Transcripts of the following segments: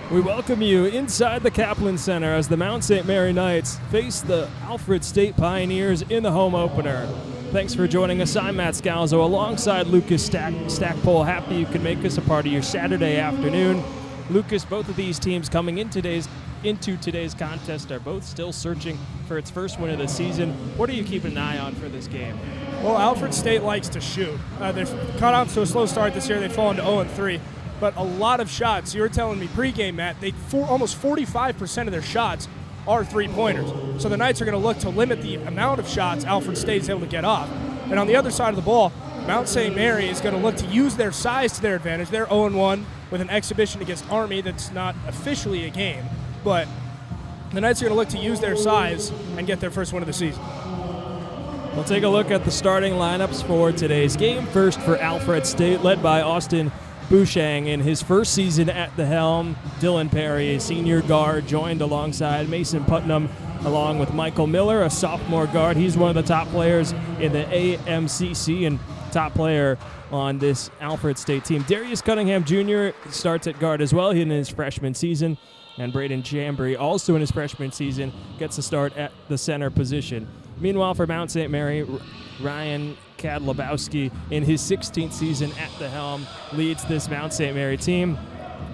We welcome you inside the Kaplan Center as the Mount St. Mary Knights face the Alfred State Pioneers in the home opener. Thanks for joining us. I'm Matt Scalzo alongside Lucas Stackpole. Happy you can make us a part of your Saturday afternoon. Lucas, both of these teams coming into today's contest are both still searching for its first win of the season. What are you keeping an eye on for this game? Well, Alfred State likes to shoot. They've got off to a slow start this year. They've fallen to 0-3. But a lot of shots. You were telling me pregame, Matt, almost 45% of their shots are three-pointers. So the Knights are going to look to limit the amount of shots Alfred State is able to get off. And on the other side of the ball, Mount St. Mary is going to look to use their size to their advantage. They're 0-1 with an exhibition against Army that's not officially a game. But the Knights are going to look to use their size and get their first win of the season. We'll take a look at the starting lineups for today's game. First for Alfred State, led by Austin Bouchang in his first season at the helm. Dylan Perry, a senior guard, joined alongside Mason Putnam, along with Michael Miller, a sophomore guard. He's one of the top players in the AMCC and top player on this Alfred State team. Darius Cunningham Jr. starts at guard as well in his freshman season. And Braden Chambry, also in his freshman season, gets a start at the center position. Meanwhile, for Mount St. Mary, Ryan Kadlabowski, in his 16th season at the helm, leads this Mount St. Mary team.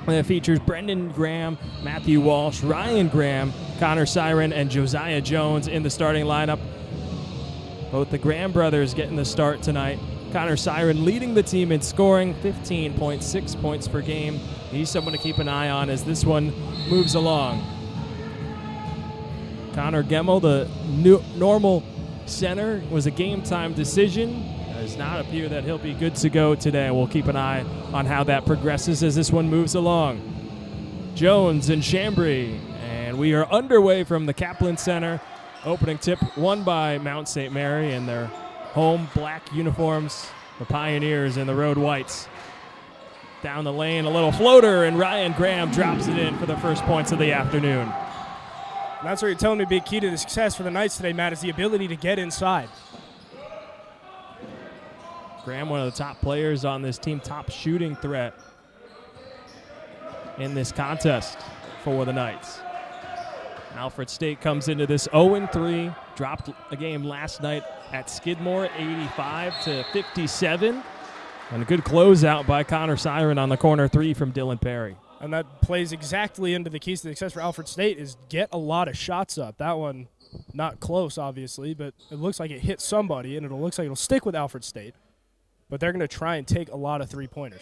And it features Brendan Graham, Matthew Walsh, Ryan Graham, Connor Siren, and Josiah Jones in the starting lineup. Both the Graham brothers getting the start tonight. Connor Siren leading the team in scoring, 15.6 points per game. He's someone to keep an eye on as this one moves along. Connor Gemmel, the normal center, was a game-time decision. It does not appear that he'll be good to go today. We'll keep an eye on how that progresses as this one moves along. Jones and Chambry, and we are underway from the Kaplan Center. Opening tip won by Mount St. Mary in their home black uniforms, the Pioneers in the road whites. Down the lane, a little floater, and Ryan Graham drops it in for the first points of the afternoon. And that's what you're telling me, big key to the success for the Knights today, Matt, is the ability to get inside. Graham, one of the top players on this team, top shooting threat in this contest for the Knights. Alfred State comes into this 0-3, dropped a game last night at Skidmore, 85-57. And a good closeout by Connor Siren on the corner three from Dylan Perry. And that plays exactly into the keys to success for Alfred State is get a lot of shots up. That one, not close, obviously, but it looks like it hit somebody, and it looks like it'll stick with Alfred State. But they're going to try and take a lot of three-pointers.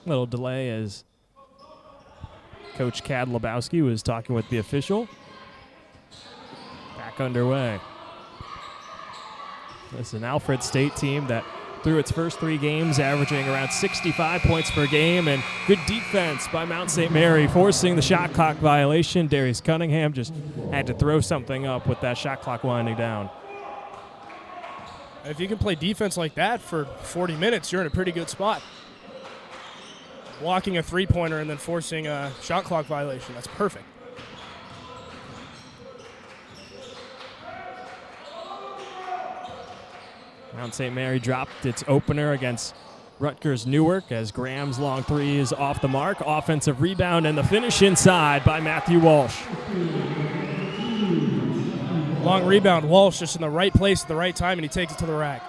Little delay as Coach Kadlabowski was talking with the official. Back underway. This is an Alfred State team that through its first three games averaging around 65 points per game, and good defense by Mount St. Mary forcing the shot clock violation. Darius Cunningham just had to throw something up with that shot clock winding down. If you can play defense like that for 40 minutes, you're in a pretty good spot. Blocking a three-pointer and then forcing a shot clock violation. That's perfect. Mount St. Mary dropped its opener against Rutgers Newark as Graham's long three is off the mark. Offensive rebound and the finish inside by Matthew Walsh. Long rebound. Walsh just in the right place at the right time, and he takes it to the rack.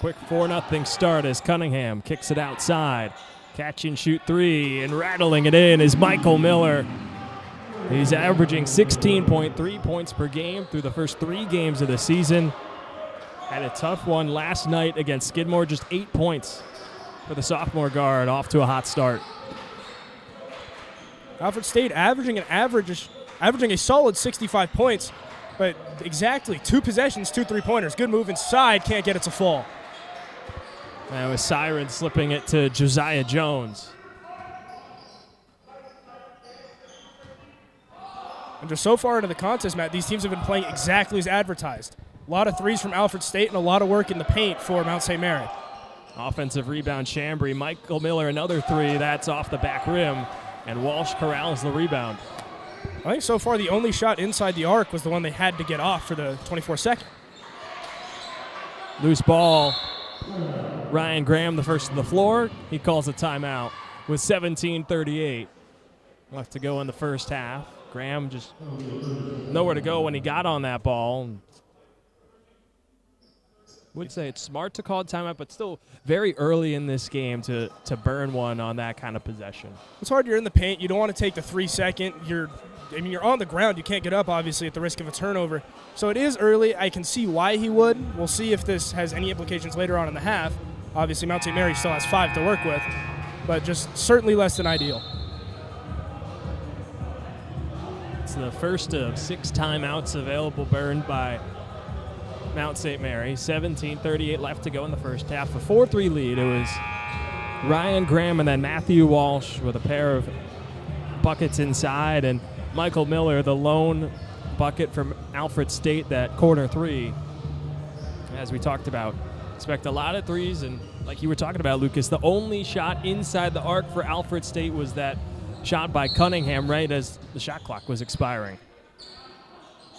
Quick 4-0 start as Cunningham kicks it outside. Catch and shoot three, and rattling it in is Michael Miller. He's averaging 16.3 points per game through the first three games of the season. Had a tough one last night against Skidmore, just 8 points for the sophomore guard, off to a hot start. Alfred State averaging a solid 65 points, but exactly 2 possessions, 2 three-pointers. Good move inside, can't get it to fall. And with Siren slipping it to Josiah Jones. And just so far into the contest, Matt, these teams have been playing exactly as advertised. A lot of threes from Alfred State and a lot of work in the paint for Mount St. Mary. Offensive rebound, Chambry. Michael Miller, another three. That's off the back rim. And Walsh corrals the rebound. I think so far the only shot inside the arc was the one they had to get off for the 24-second. Loose ball. Ryan Graham, the first to the floor. He calls a timeout with 17:38 left to go in the first half. Graham just nowhere to go when he got on that ball. Would say it's smart to call a timeout, but still very early in this game to burn one on that kind of possession. It's hard. You're in the paint. You don't want to take the 3-second. You're on the ground. You can't get up, obviously, at the risk of a turnover. So it is early. I can see why he would. We'll see if this has any implications later on in the half. Obviously, Mount St. Mary still has 5 to work with, but just certainly less than ideal. It's the first of 6 timeouts available burned by Mount St. Mary. 17:38 left to go in the first half. A 4-3 lead. It was Ryan Graham and then Matthew Walsh with a pair of buckets inside, and Michael Miller, the lone bucket from Alfred State, that corner 3. As we talked about, expect a lot of threes, and like you were talking about, Lucas, the only shot inside the arc for Alfred State was that shot by Cunningham right as the shot clock was expiring.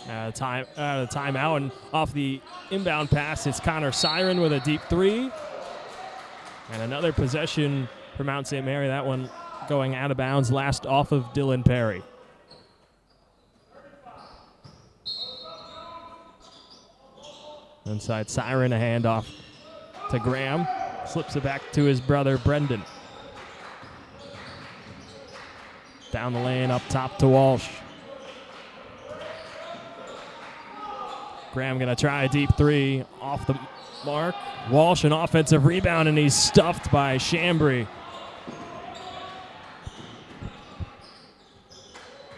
Timeout, and off the inbound pass, it's Connor Siren with a deep 3. And another possession for Mount St. Mary, that one going out of bounds, last off of Dylan Perry. Inside Siren, a handoff to Graham. Slips it back to his brother, Brendan. Down the lane, up top to Walsh. Graham going to try a deep 3 off the mark. Walsh, an offensive rebound, and he's stuffed by Chambry.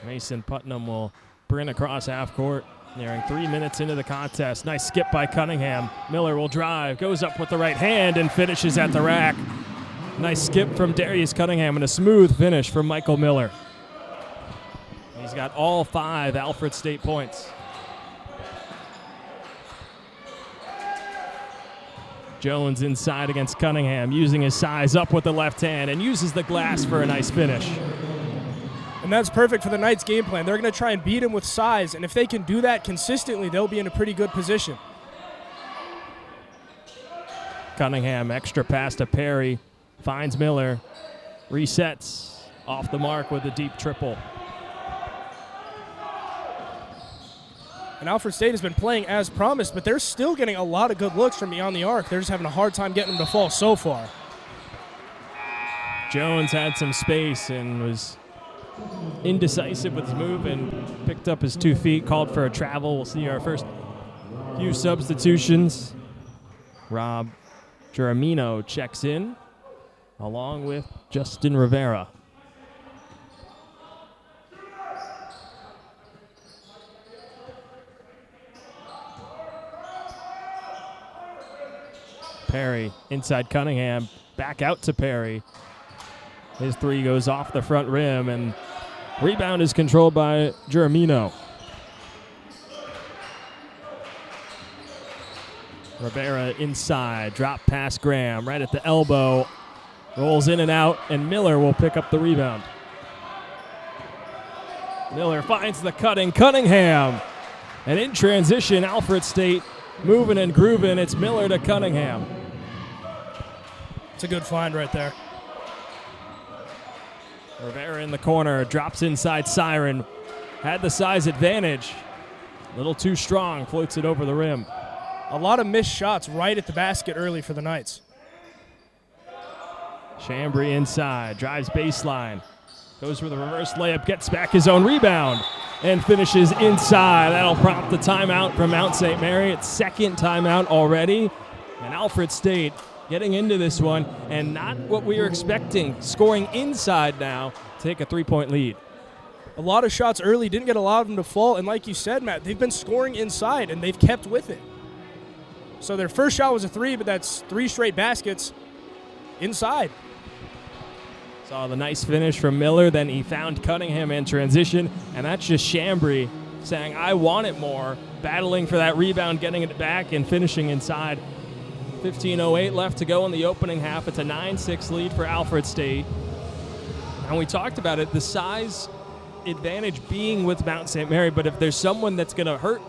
Mason Putnam will bring across half court. Nearing 3 minutes into the contest. Nice skip by Cunningham. Miller will drive, goes up with the right hand, and finishes at the rack. Nice skip from Darius Cunningham and a smooth finish from Michael Miller. He's got all 5 Alfred State points. Jones inside against Cunningham, using his size up with the left hand, and uses the glass for a nice finish. And that's perfect for the Knights' game plan. They're going to try and beat him with size, and if they can do that consistently, they'll be in a pretty good position. Cunningham, extra pass to Perry, finds Miller, resets off the mark with a deep triple. And Alfred State has been playing as promised, but they're still getting a lot of good looks from beyond the arc. They're just having a hard time getting them to fall so far. Jones had some space and was indecisive with his move and picked up his 2 feet, called for a travel. We'll see our first few substitutions. Rob Geramino checks in along with Justin Rivera. Perry inside Cunningham, back out to Perry. His 3 goes off the front rim, and rebound is controlled by Geramino. Rivera inside, drop past Graham, right at the elbow. Rolls in and out, and Miller will pick up the rebound. Miller finds the cutting Cunningham. And in transition, Alfred State moving and grooving. It's Miller to Cunningham. It's a good find right there. Rivera in the corner, drops inside Siren. Had the size advantage. A little too strong, floats it over the rim. A lot of missed shots right at the basket early for the Knights. Chambry inside, drives baseline. Goes for the reverse layup, gets back his own rebound, and finishes inside. That'll prompt the timeout from Mount St. Mary. It's second timeout already. And Alfred State getting into this one, and not what we were expecting, scoring inside now, take a 3-point lead. A lot of shots early, didn't get a lot of them to fall, and like you said, Matt, they've been scoring inside, and they've kept with it. So their first shot was a 3, but that's 3 straight baskets inside. Saw the nice finish from Miller, then he found Cunningham in transition, and that's just Chambry saying, I want it more, battling for that rebound, getting it back, and finishing inside. 15:08 left to go in the opening half. It's a 9-6 lead for Alfred State. And we talked about it, the size advantage being with Mount St. Mary, but if there's someone that's going to hurt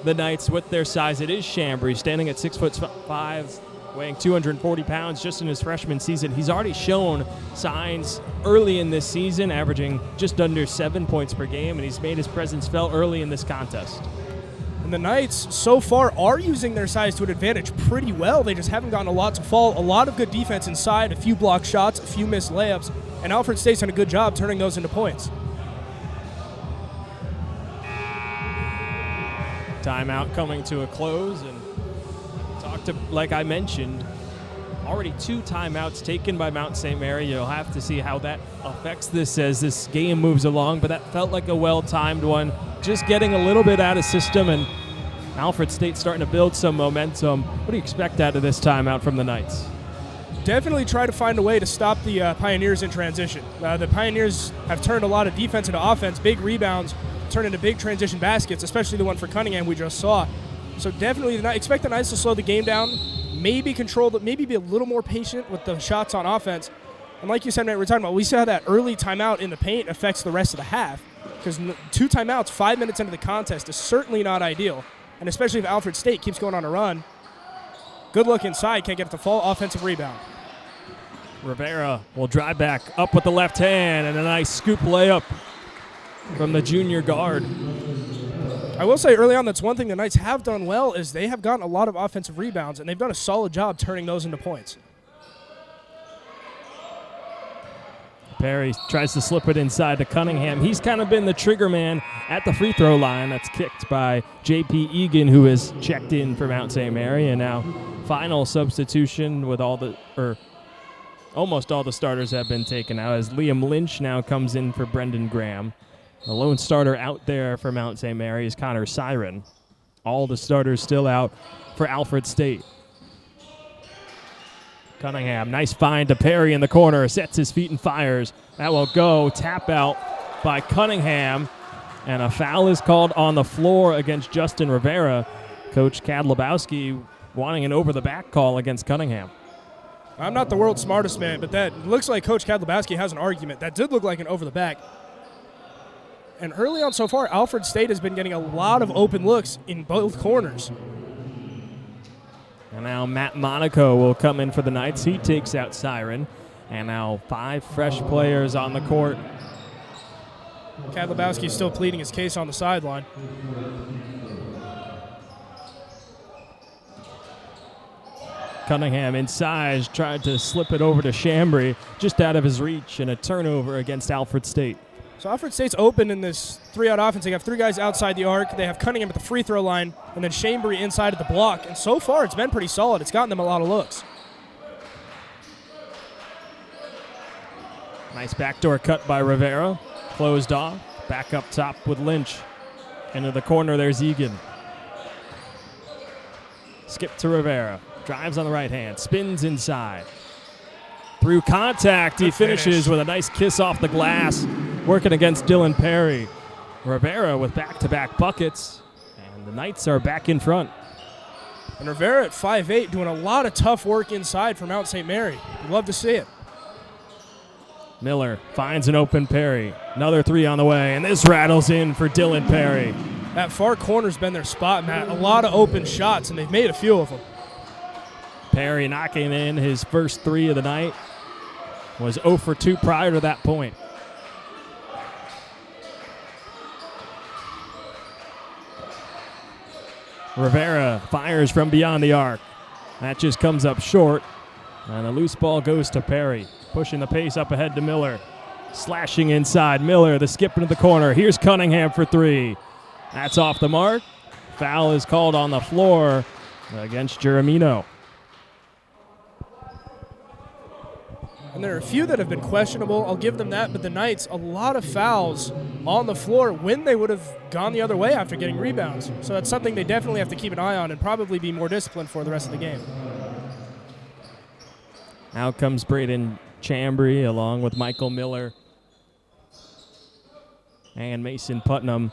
the Knights with their size. It is Chambry, standing at 6'5", weighing 240 pounds just in his freshman season. He's already shown signs early in this season, averaging just under 7 points per game, and he's made his presence felt early in this contest. And the Knights, so far, are using their size to an advantage pretty well. They just haven't gotten a lot to fall. A lot of good defense inside, a few block shots, a few missed layups, and Alfred State's done a good job turning those into points. Timeout coming to a close, and like I mentioned, already 2 timeouts taken by Mount St. Mary. You'll have to see how that affects this as this game moves along, but that felt like a well-timed one. Just getting a little bit out of system, and Alfred State starting to build some momentum. What do you expect out of this timeout from the Knights? Definitely try to find a way to stop the Pioneers in transition. The Pioneers have turned a lot of defense into offense, big rebounds, turned into big transition baskets, especially the one for Cunningham we just saw. So definitely expect the Knights to slow the game down, maybe control, maybe be a little more patient with the shots on offense. And like you said, Matt, we're talking about, we saw that early timeout in the paint affects the rest of the half, because 2 timeouts 5 minutes into the contest is certainly not ideal, and especially if Alfred State keeps going on a run. Good look inside, can't get it to fall, offensive rebound. Rivera will drive back up with the left hand, and a nice scoop layup from the junior guard. I will say early on, that's one thing the Knights have done well, is they have gotten a lot of offensive rebounds, and they've done a solid job turning those into points. Perry tries to slip it inside to Cunningham. He's kind of been the trigger man at the free throw line. That's kicked by J.P. Egan, who has checked in for Mount St. Mary, and now final substitution with almost all the starters have been taken out, as Liam Lynch now comes in for Brendan Graham. The lone starter out there for Mount St. Mary is Connor Siren. All the starters still out for Alfred State. Cunningham, nice find to Perry in the corner, sets his feet and fires. That will go. Tap out by Cunningham, and a foul is called on the floor against Justin Rivera. Coach Kadlubowski wanting an over-the-back call against Cunningham. I'm not the world's smartest man, but that looks like Coach Kadlubowski has an argument. That did look like an over-the-back. And early on so far, Alfred State has been getting a lot of open looks in both corners. And now Matt Monaco will come in for the Knights. He takes out Siren. And now 5 fresh players on the court. Kadlubowski still pleading his case on the sideline. Cunningham inside, tried to slip it over to Chambry, just out of his reach, and a turnover against Alfred State. So Alfred State's open in this 3-out offense. They have 3 guys outside the arc. They have Cunningham at the free throw line, and then Chambry inside of the block. And so far, it's been pretty solid. It's gotten them a lot of looks. Nice backdoor cut by Rivera. Closed off. Back up top with Lynch. Into the corner, there's Egan. Skip to Rivera. Drives on the right hand. Spins inside. Through contact, he finishes with a nice kiss off the glass, working against Dylan Perry. Rivera with back-to-back buckets, and the Knights are back in front. And Rivera at 5'8", doing a lot of tough work inside for Mount St. Mary. You'd love to see it. Miller finds an open Perry. Another 3 on the way, and this rattles in for Dylan Perry. That far corner's been their spot, Matt. A lot of open shots, and they've made a few of them. Perry knocking in his first 3 of the night. Was 0 for 2 prior to that point. Rivera fires from beyond the arc. That just comes up short. And the loose ball goes to Perry. Pushing the pace up ahead to Miller. Slashing inside. Miller, the skip into the corner. Here's Cunningham for 3. That's off the mark. Foul is called on the floor against Geronimo. And there are a few that have been questionable. I'll give them that. But the Knights, a lot of fouls on the floor when they would have gone the other way after getting rebounds. So that's something they definitely have to keep an eye on and probably be more disciplined for the rest of the game. Out comes Braden Chambry along with Michael Miller and Mason Putnam.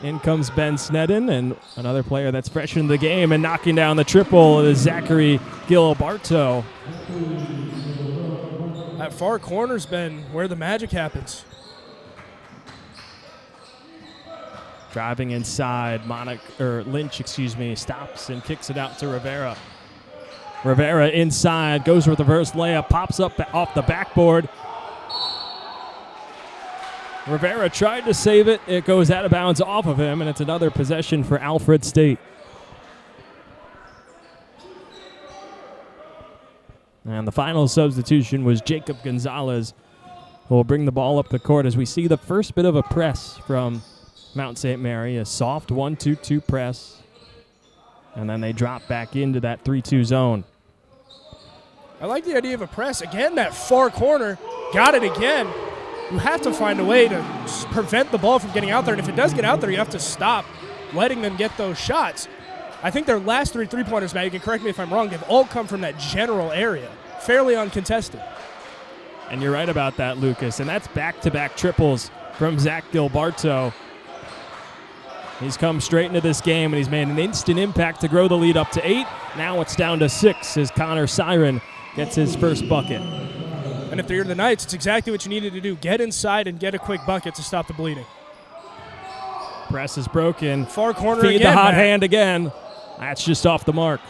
In comes Ben Snedden, and another player that's fresh in the game and knocking down the triple is Zachary Gilberto. That far corner's been where the magic happens. Driving inside, Lynch, stops and kicks it out to Rivera. Rivera inside, goes with the reverse layup, pops up off the backboard. Rivera tried to save it. It goes out of bounds off of him, and it's another possession for Alfred State. And the final substitution was Jacob Gonzalez, who will bring the ball up the court as we see the first bit of a press from Mount St. Mary, a soft 1-2-2 press. And then they drop back into that 3-2 zone. I like the idea of a press. Again, that far corner, got it again. You have to find a way to prevent the ball from getting out there. And if it does get out there, you have to stop letting them get those shots. I think their last three three-pointers, Matt, you can correct me if I'm wrong, they've all come from that general area, fairly uncontested. And you're right about that, Lucas. And that's back-to-back triples from Zach Gilbarto. He's come straight into this game, and he's made an instant impact to grow the lead up to 8. Now it's down to 6 as Connor Siren gets his first bucket. And if you're the Knights, it's exactly what you needed to do. Get inside and get a quick bucket to stop the bleeding. Press is broken. Far corner Feed again, the hot Matt. hand again. That's just off the mark.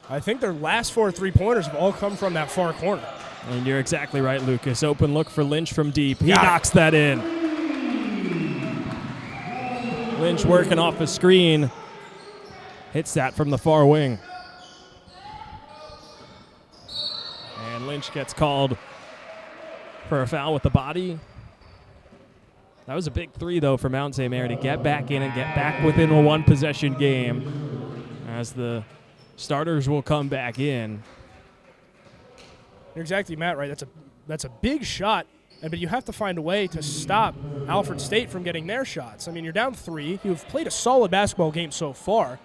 I think their last 4 three-pointers have all come from that far corner. And you're exactly right, Lucas. Open look for Lynch from deep. He Got it. knocks that in. Lynch working off a screen. Hits that from the far wing. And Lynch gets called for a foul with the body. That was a big 3, though, for Mount St. Mary to get back in and get back within a one-possession game as the starters will come back in. You're exactly, Matt, right? That's a big shot, but you have to find a way to stop Alfred State from getting their shots. I mean, you're down 3. You've played a solid basketball game so far,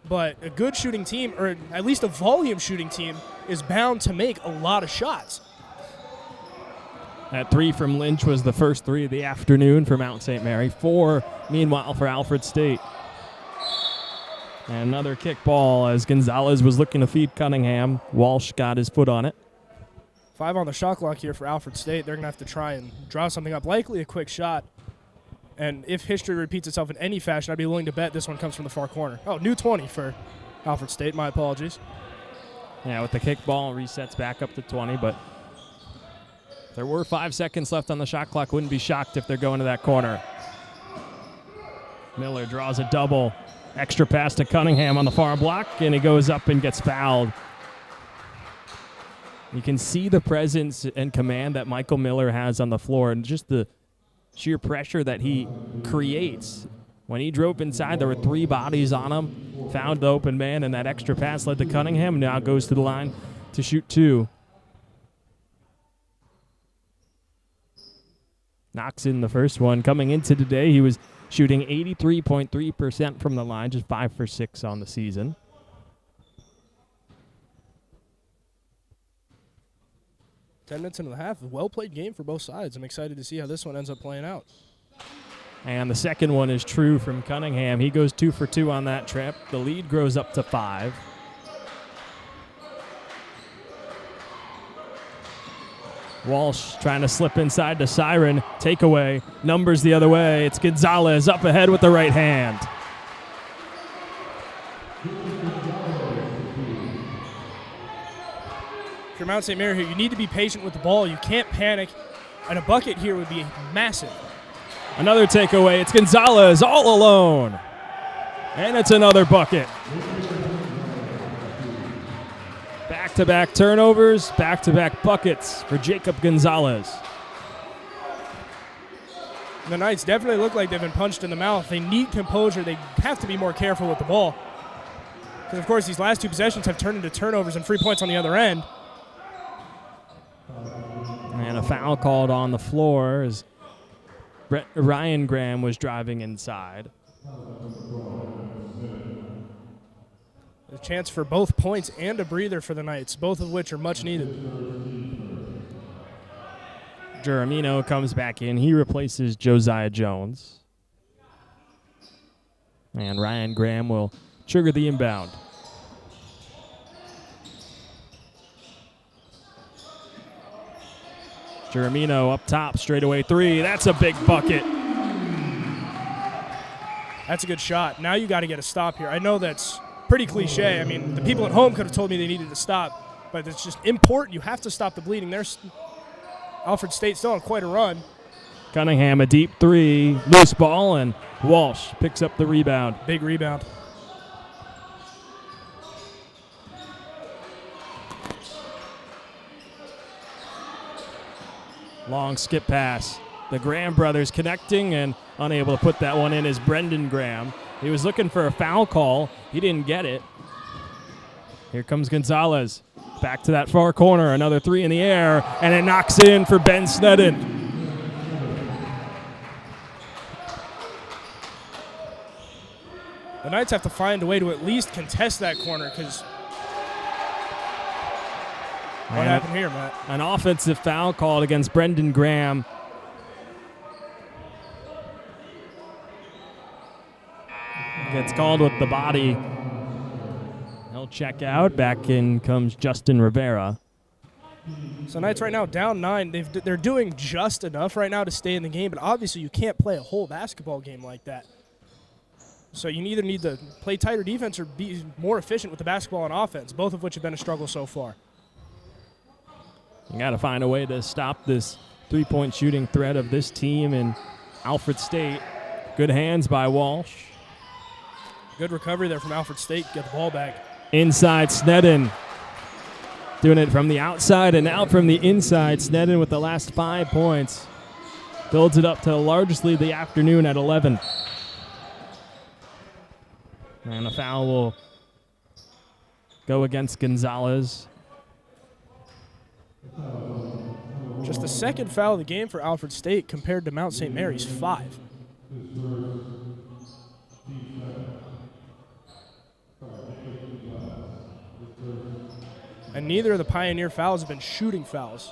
but a good shooting team, or at least a volume shooting team, is bound to make a lot of shots. That 3 from Lynch was the first 3 of the afternoon for Mount St. Mary. 4, meanwhile, for Alfred State. And another kick ball as Gonzalez was looking to feed Cunningham. Walsh got his foot on it. 5 on the shot clock here for Alfred State. They're going to have to try and draw something up, likely a quick shot. And if history repeats itself in any fashion, I'd be willing to bet this one comes from the far corner. Oh, new 20 for Alfred State. My apologies. Yeah, with the kick ball, resets back up to 20, but if there were 5 seconds left on the shot clock, wouldn't be shocked if they're going to that corner. Miller draws a double. Extra pass to Cunningham on the far block, and he goes up and gets fouled. You can see the presence and command that Michael Miller has on the floor and just the sheer pressure that he creates. When he drove inside, there were 3 bodies on him, found the open man, and that extra pass led to Cunningham. Now goes to the line to shoot 2. Knocks in the first one. Coming into today, he was shooting 83.3% from the line, just 5 for 6 on the season. Minutes into the half. A well-played game for both sides. I'm excited to see how this one ends up playing out. And the second one is true from Cunningham. He goes 2 for 2 on that trip. The lead grows up to 5. Walsh trying to slip inside to Siren. Takeaway. Numbers the other way. It's Gonzalez up ahead with the right hand. If you're Mount St. Mary here, you need to be patient with the ball. You can't panic. And a bucket here would be massive. Another takeaway. It's Gonzalez all alone. And it's another bucket. Back-to-back turnovers, back-to-back buckets for Jacob Gonzalez. The Knights definitely look like they've been punched in the mouth. They need composure. They have to be more careful with the ball. Because, of course, these last 2 possessions have turned into turnovers and free points on the other end. And a foul called on the floor as Ryan Graham was driving inside. A chance for both points and a breather for the Knights, both of which are much needed. Geramino comes back in. He replaces Josiah Jones. And Ryan Graham will trigger the inbound. Geronimo up top, straightaway three. That's a big bucket. That's a good shot. Now you got to get a stop here. I know that's pretty cliche. I mean, the people at home could have told me they needed to stop, but it's just important. You have to stop the bleeding. There's Alfred State still on quite a run. Cunningham, a deep three, loose ball, and Walsh picks up the rebound. Big rebound. Long skip pass. The Graham brothers connecting and unable to put that one in is Brendan Graham. He was looking for a foul call. He didn't get it. Here comes Gonzalez. Back to that far corner. Another three in the air, and it knocks in for Ben Sneddon. The Knights have to find a way to at least contest that corner because what happened here, Matt? An offensive foul called against Brendan Graham. Gets called with the body. He'll check out. Back in comes Justin Rivera. So Knights right now down 9. They're doing just enough right now to stay in the game, but obviously you can't play a whole basketball game like that. So you either need to play tighter defense or be more efficient with the basketball and offense, both of which have been a struggle so far. You got to find a way to stop this three-point shooting threat of this team in Alfred State. Good hands by Walsh. Good recovery there from Alfred State. Get the ball back. Inside, Sneddon. Doing it from the outside and out from the inside. Sneddon with the last 5 points. Builds it up to the largest lead of the afternoon at 11. And a foul will go against Gonzalez. Just the second foul of the game for Alfred State compared to Mount St. Mary's 5. And neither of the Pioneer fouls have been shooting fouls.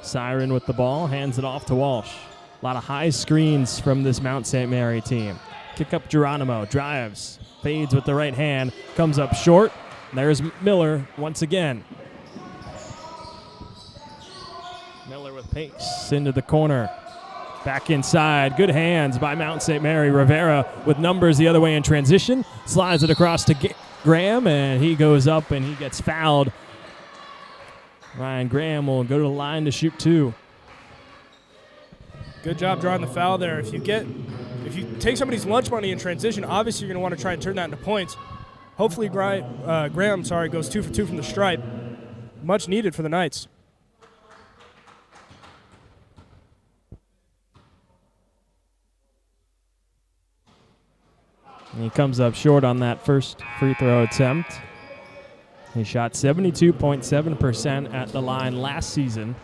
Siren with the ball, hands it off to Walsh. A lot of high screens from this Mount St. Mary team. Kick up Geronimo, drives, fades with the right hand, comes up short. There's Miller once again. Miller with pace into the corner. Back inside, good hands by Mount St. Mary. Rivera with numbers the other way in transition. Slides it across to Graham, and he goes up and he gets fouled. Ryan Graham will go to the line to shoot 2. Good job drawing the foul there. If you take somebody's lunch money in transition, obviously you're going to want to try and turn that into points. Hopefully Graham goes 2 for 2 from the stripe. Much needed for the Knights. And he comes up short on that first free throw attempt. He shot 72.7% at the line last season.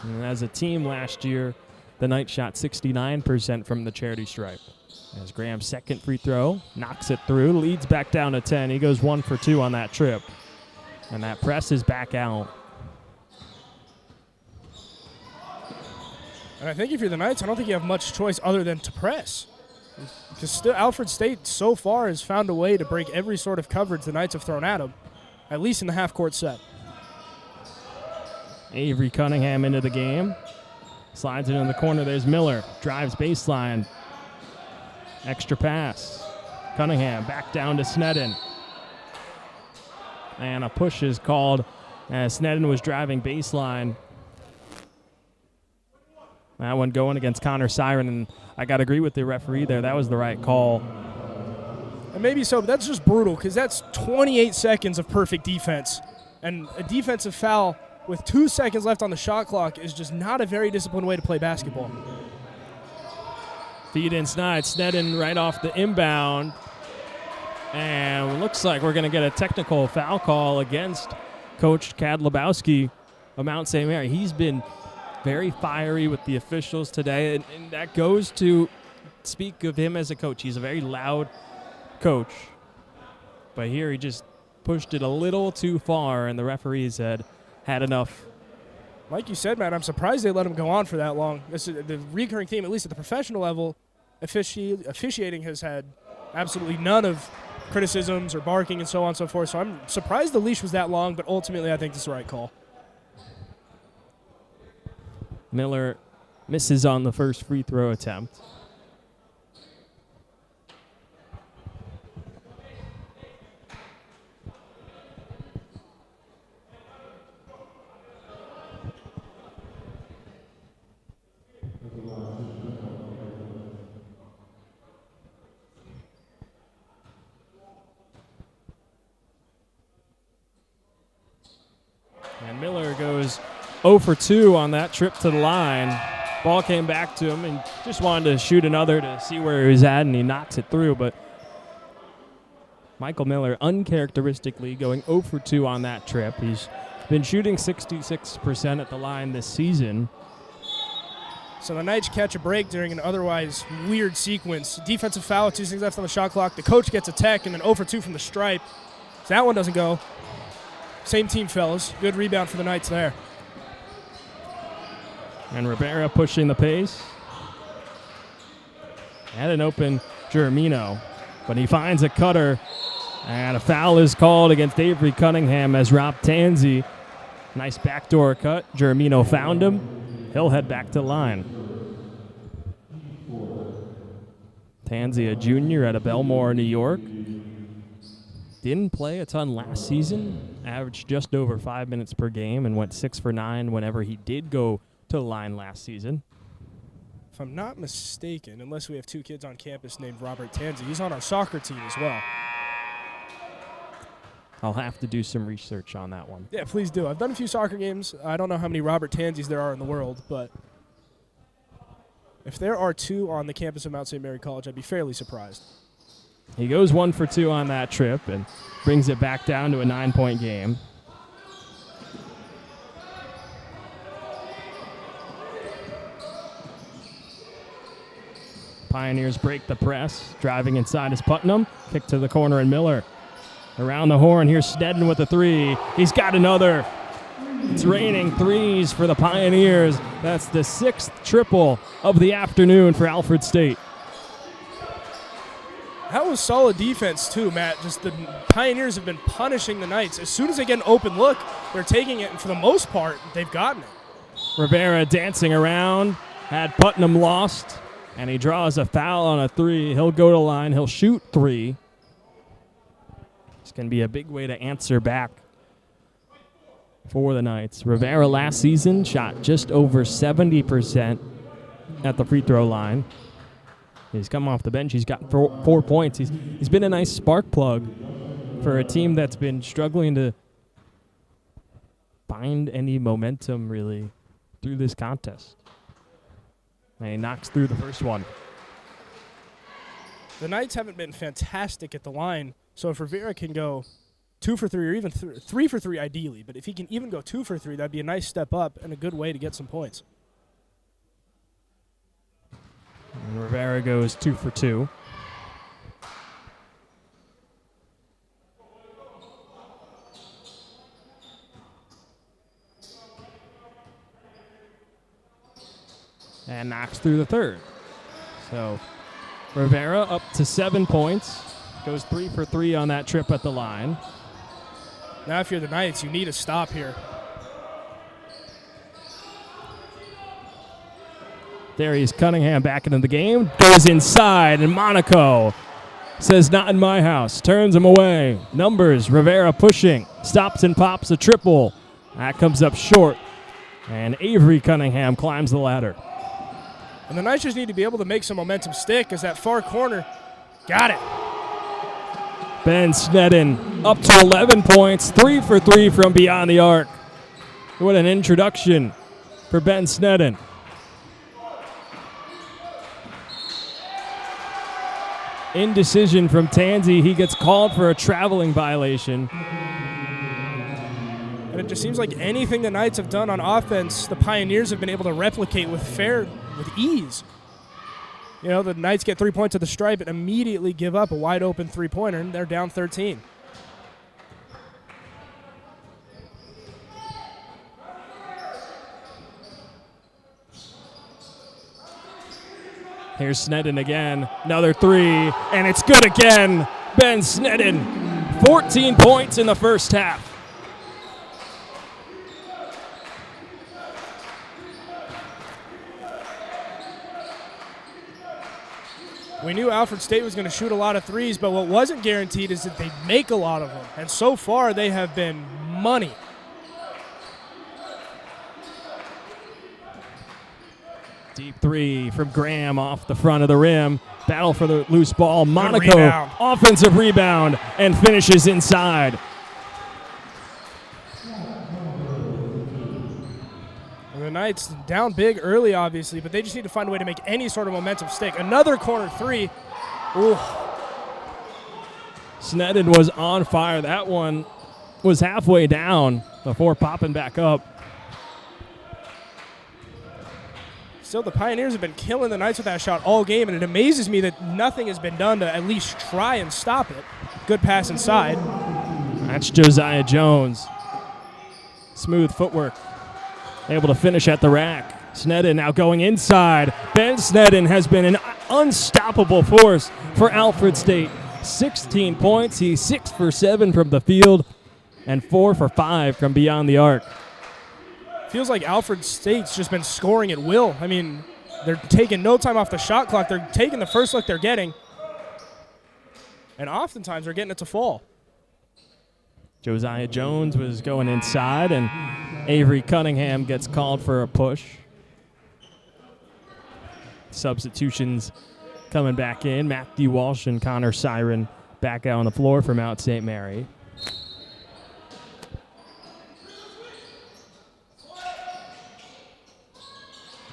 And as a team last year, the Knights shot 69% from the charity stripe. As Graham's second free throw, knocks it through, leads back down to 10. He goes 1 for 2 on that trip. And that press is back out. And I think if you're the Knights, I don't think you have much choice other than to press. Because still, Alfred State so far has found a way to break every sort of coverage the Knights have thrown at them, at least in the half-court set. Avery Cunningham into the game. Slides it in the corner. There's Miller. Drives baseline. Extra pass. Cunningham back down to Sneddon. And a push is called as Sneddon was driving baseline. That one going against Connor Siren, and I got to agree with the referee there. That was the right call. And maybe so, but that's just brutal because that's 28 seconds of perfect defense. And a defensive foul with 2 seconds left on the shot clock is just not a very disciplined way to play basketball. Feed inside, Sneddon right off the inbound. And looks like we're going to get a technical foul call against Coach Kadlabowski of Mount St. Mary. He's been very fiery with the officials today, and that goes to speak of him as a coach. He's a very loud coach, but here he just pushed it a little too far, and the referees had enough Like you said, Matt, I'm surprised they let him go on for that long. This is the recurring theme, at least at the professional level. Officiating has had absolutely none of criticisms or barking and so on and so forth. So I'm surprised the leash was that long, but ultimately I think this is the right call. Miller misses on the first free throw attempt. And Miller goes 0 for 2 on that trip to the line. Ball came back to him and just wanted to shoot another to see where he was at, and he knocks it through. But Michael Miller, uncharacteristically, going 0 for 2 on that trip. He's been shooting 66% at the line this season. So the Knights catch a break during an otherwise weird sequence. Defensive foul, 2 seconds left on the shot clock. The coach gets a tech, and then 0 for 2 from the stripe. So that one doesn't go. Same team, fellas. Good rebound for the Knights there. And Rivera pushing the pace. Had an open Germino, but he finds a cutter. And a foul is called against Avery Cunningham as Rob Tanzi. Nice backdoor cut. Germino found him. He'll head back to the line. Tanzi, a junior out of Belmore, New York. Didn't play a ton last season. Averaged just over 5 minutes per game and went 6 for 9 whenever he did go to the line last season. If I'm not mistaken, unless we have 2 kids on campus named Robert Tanzi, he's on our soccer team as well. I'll have to do some research on that one. Yeah, please do. I've done a few soccer games. I don't know how many Robert Tanzis there are in the world, but if there are 2 on the campus of Mount St. Mary College, I'd be fairly surprised. He goes 1 for 2 on that trip and brings it back down to a 9-point game. Pioneers break the press. Driving inside is Putnam. Kick to the corner and Miller. Around the horn, here's Sneddon with a 3. He's got another. It's raining threes for the Pioneers. That's the 6th triple of the afternoon for Alfred State. That was solid defense too, Matt. Just the Pioneers have been punishing the Knights. As soon as they get an open look, they're taking it, and for the most part, they've gotten it. Rivera dancing around, had Putnam lost, and he draws a foul on a 3. He'll go to line. He'll shoot 3. It's going to be a big way to answer back for the Knights. Rivera last season shot just over 70% at the free throw line. He's come off the bench. He's got 4 points. He's been a nice spark plug for a team that's been struggling to find any momentum, really, through this contest. And he knocks through the first one. The Knights haven't been fantastic at the line, so if Rivera can go 2 for 3 or even 3 for 3 ideally, but if he can even go 2 for 3, that'd be a nice step up and a good way to get some points. And Rivera goes 2 for 2. And knocks through the third. So Rivera up to 7 points. Goes 3 for 3 on that trip at the line. Now if you're the Knights, you need a stop here. Darius Cunningham back into the game. Goes inside, and Monaco says, not in my house. Turns him away. Numbers, Rivera pushing. Stops and pops a triple. That comes up short. And Avery Cunningham climbs the ladder. And the Knights just need to be able to make some momentum stick as that far corner. Got it. Ben Sneddon up to 11 points. 3 for 3 from beyond the arc. What an introduction for Ben Sneddon. Indecision from Tanzi. He gets called for a traveling violation. And it just seems like anything the Knights have done on offense, the Pioneers have been able to replicate with ease. You know, the Knights get 3 points at the stripe and immediately give up a wide open 3-pointer, and they're down 13. Here's Sneddon again. Another three, and it's good again. Ben Sneddon, 14 points in the first half. We knew Alfred State was going to shoot a lot of threes, but what wasn't guaranteed is that they'd make a lot of them. And so far, they have been money. Deep three from Graham off the front of the rim. Battle for the loose ball. Monaco, offensive rebound, and finishes inside. The Knights down big early, obviously, but they just need to find a way to make any sort of momentum stick. Another corner three. Ooh. Sneddon was on fire. That one was halfway down before popping back up. Still, the Pioneers have been killing the Knights with that shot all game, and it amazes me that nothing has been done to at least try and stop it. Good pass inside. That's Josiah Jones. Smooth footwork. Able to finish at the rack. Sneddon now going inside. Ben Sneddon has been an unstoppable force for Alfred State. 16 points. He's 6 for 7 from the field and 4 for 5 from beyond the arc. Feels like Alfred State's just been scoring at will. I mean, they're taking no time off the shot clock. They're taking the first look they're getting. And oftentimes they're getting it to fall. Josiah Jones was going inside, and Avery Cunningham gets called for a push. Substitutions coming back in. Matthew Walsh and Connor Siren back out on the floor for Mount St. Mary.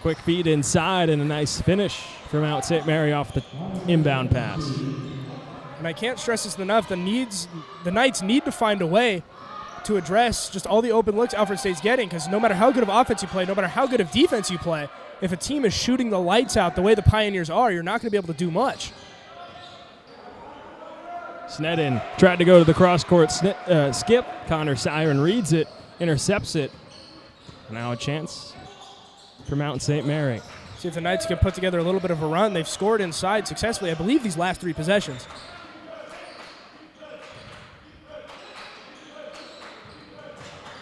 Quick feed inside and a nice finish from Mount St. Mary off the inbound pass. And I can't stress this enough. The Knights need to find a way to address just all the open looks Alfred State's getting, because no matter how good of offense you play, no matter how good of defense you play, if a team is shooting the lights out the way the Pioneers are, you're not going to be able to do much. Sneddon tried to go to the cross-court skip. Connor Siren reads it, intercepts it. Now a chance for Mount St. Mary. See if the Knights can put together a little bit of a run. They've scored inside successfully, I believe, these last 3 possessions.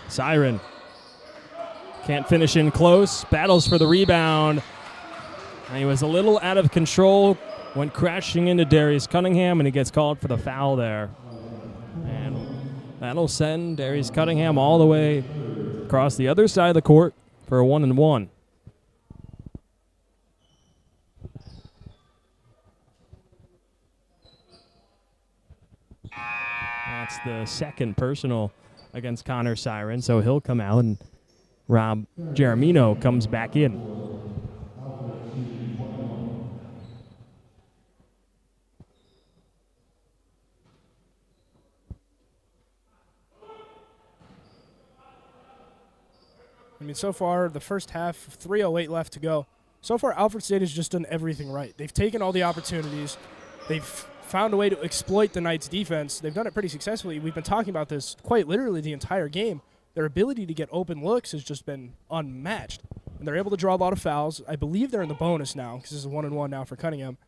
Siren can't finish in close. Battles for the rebound. And he was a little out of control. Went crashing into Darius Cunningham, and he gets called for the foul there. And that'll send Darius Cunningham all the way across the other side of the court for a 1-and-1. That's the second personal against Connor Siren, so he'll come out, and Rob Jeremino comes back in. I mean, so far, the first half, 3:08 left to go. So far, Alfred State has just done everything right. They've taken all the opportunities. They've found a way to exploit the Knights' defense. They've done it pretty successfully. We've been talking about this quite literally the entire game. Their ability to get open looks has just been unmatched. And they're able to draw a lot of fouls. I believe they're in the bonus now, because this is a 1-and-1 now for Cunningham.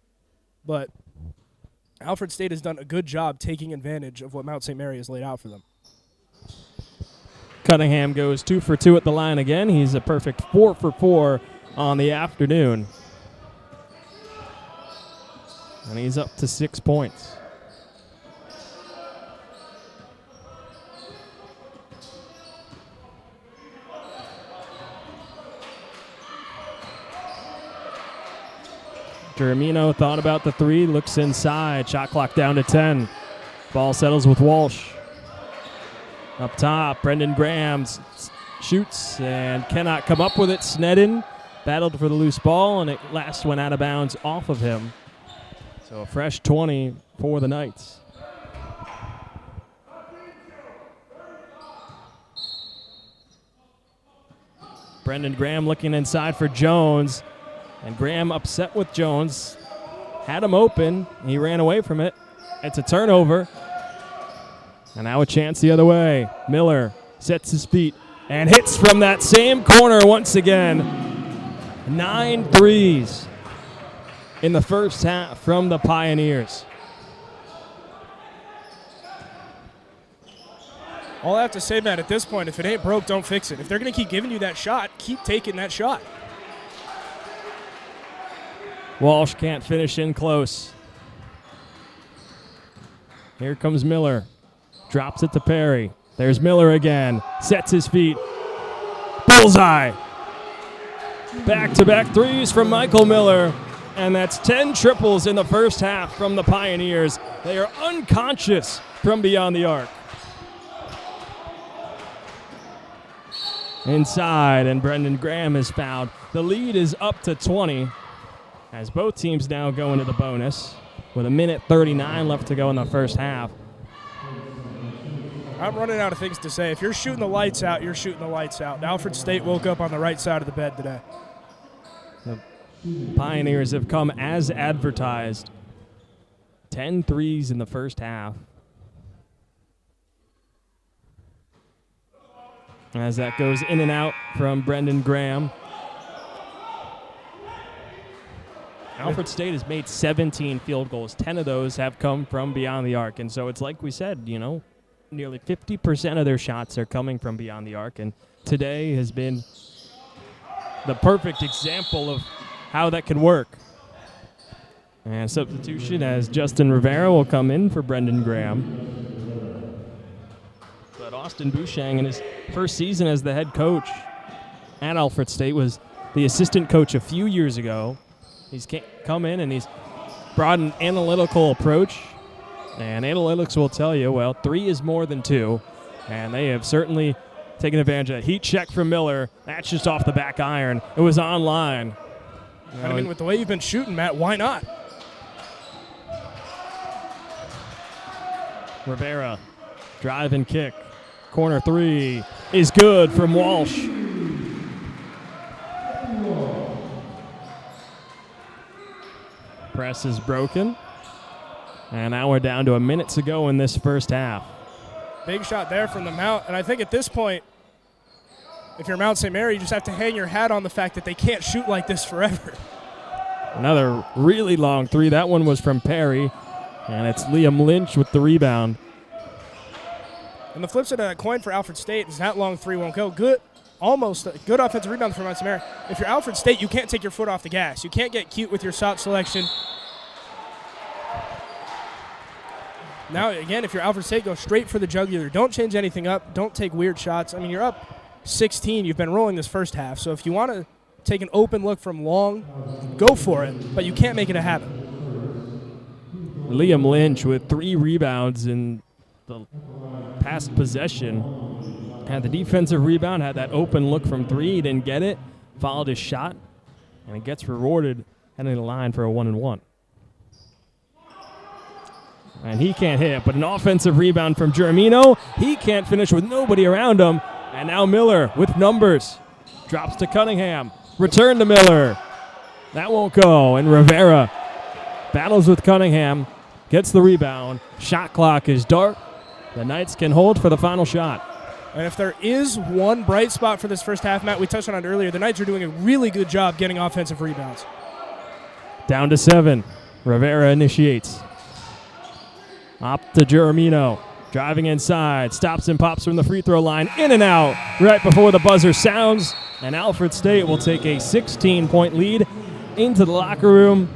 But Alfred State has done a good job taking advantage of what Mount St. Mary has laid out for them. Cunningham goes 2 for 2 at the line again. He's a perfect 4 for 4 on the afternoon. And he's up to 6 points. Jeremino thought about the 3, looks inside. Shot clock down to 10. Ball settles with Walsh. Up top, Brendan Graham shoots and cannot come up with it. Sneddon battled for the loose ball, and it last went out of bounds off of him. So a fresh 20 for the Knights. Brendan Graham looking inside for Jones, and Graham upset with Jones. Had him open, and he ran away from it. It's a turnover. And now a chance the other way. Miller sets his feet and hits from that same corner once again. 9 threes. in the first half from the Pioneers. All I have to say, Matt, at this point, if it ain't broke, don't fix it. If they're going to keep giving you that shot, keep taking that shot. Walsh can't finish in close. Here comes Miller. Drops it to Perry. There's Miller again. Sets his feet. Bullseye. Back-to-back threes from Michael Miller. And that's 10 triples in the first half from the Pioneers. They are unconscious from beyond the arc. Inside, and Brendan Graham is fouled. The lead is up to 20 as both teams now go into the bonus with 1:39 left to go in the first half. I'm running out of things to say. If you're shooting the lights out, you're shooting the lights out. Alfred State woke up on the right side of the bed today. The Pioneers have come as advertised. 10 threes in the first half. As that goes in and out from Brendan Graham. Alfred State has made 17 field goals. 10 of those have come from beyond the arc. And so it's like we said, nearly 50% of their shots are coming from beyond the arc. And today has been the perfect example of how that can work. And substitution as Justin Rivera will come in for Brendan Graham. But Austin Bouchang, in his first season as the head coach at Alfred State, was the assistant coach a few years ago. He's come in and he's brought an analytical approach. And analytics will tell you, 3 is more than 2. And they have certainly taken advantage of that. Heat check from Miller. That's just off the back iron. It was on line. With the way you've been shooting, Matt, why not? Rivera, drive and kick. Corner 3 is good from Walsh. Press is broken. And now we're down to a minute to go in this first half. Big shot there from the Mount. And I think at this point, if you're Mount St. Mary, you just have to hang your hat on the fact that they can't shoot like this forever. Another really long 3. That one was from Perry. And it's Liam Lynch with the rebound. And the flip side of that coin for Alfred State is that long 3 won't go. Good offensive rebound from Mount St. Mary. If you're Alfred State, you can't take your foot off the gas. You can't get cute with your shot selection. Now, again, if you're Alfred State, go straight for the jugular. Don't change anything up. Don't take weird shots. I mean, you're up 16. You've been rolling this first half. So if you want to take an open look from long, go for it. But you can't make it a habit. Liam Lynch with 3 rebounds in the past possession. Had the defensive rebound, had that open look from 3. He didn't get it. Followed his shot. And he gets rewarded heading to the line for a 1-and-1. And he can't hit, but an offensive rebound from Germino. He can't finish with nobody around him. And now Miller with numbers. Drops to Cunningham. Return to Miller. That won't go. And Rivera battles with Cunningham. Gets the rebound. Shot clock is dark. The Knights can hold for the final shot. And if there is one bright spot for this first half, Matt, we touched on it earlier, the Knights are doing a really good job getting offensive rebounds. Down to 7. Rivera initiates. Up to Germino. Driving inside. Stops and pops from the free throw line. In and out right before the buzzer sounds. And Alfred State will take a 16-point lead into the locker room.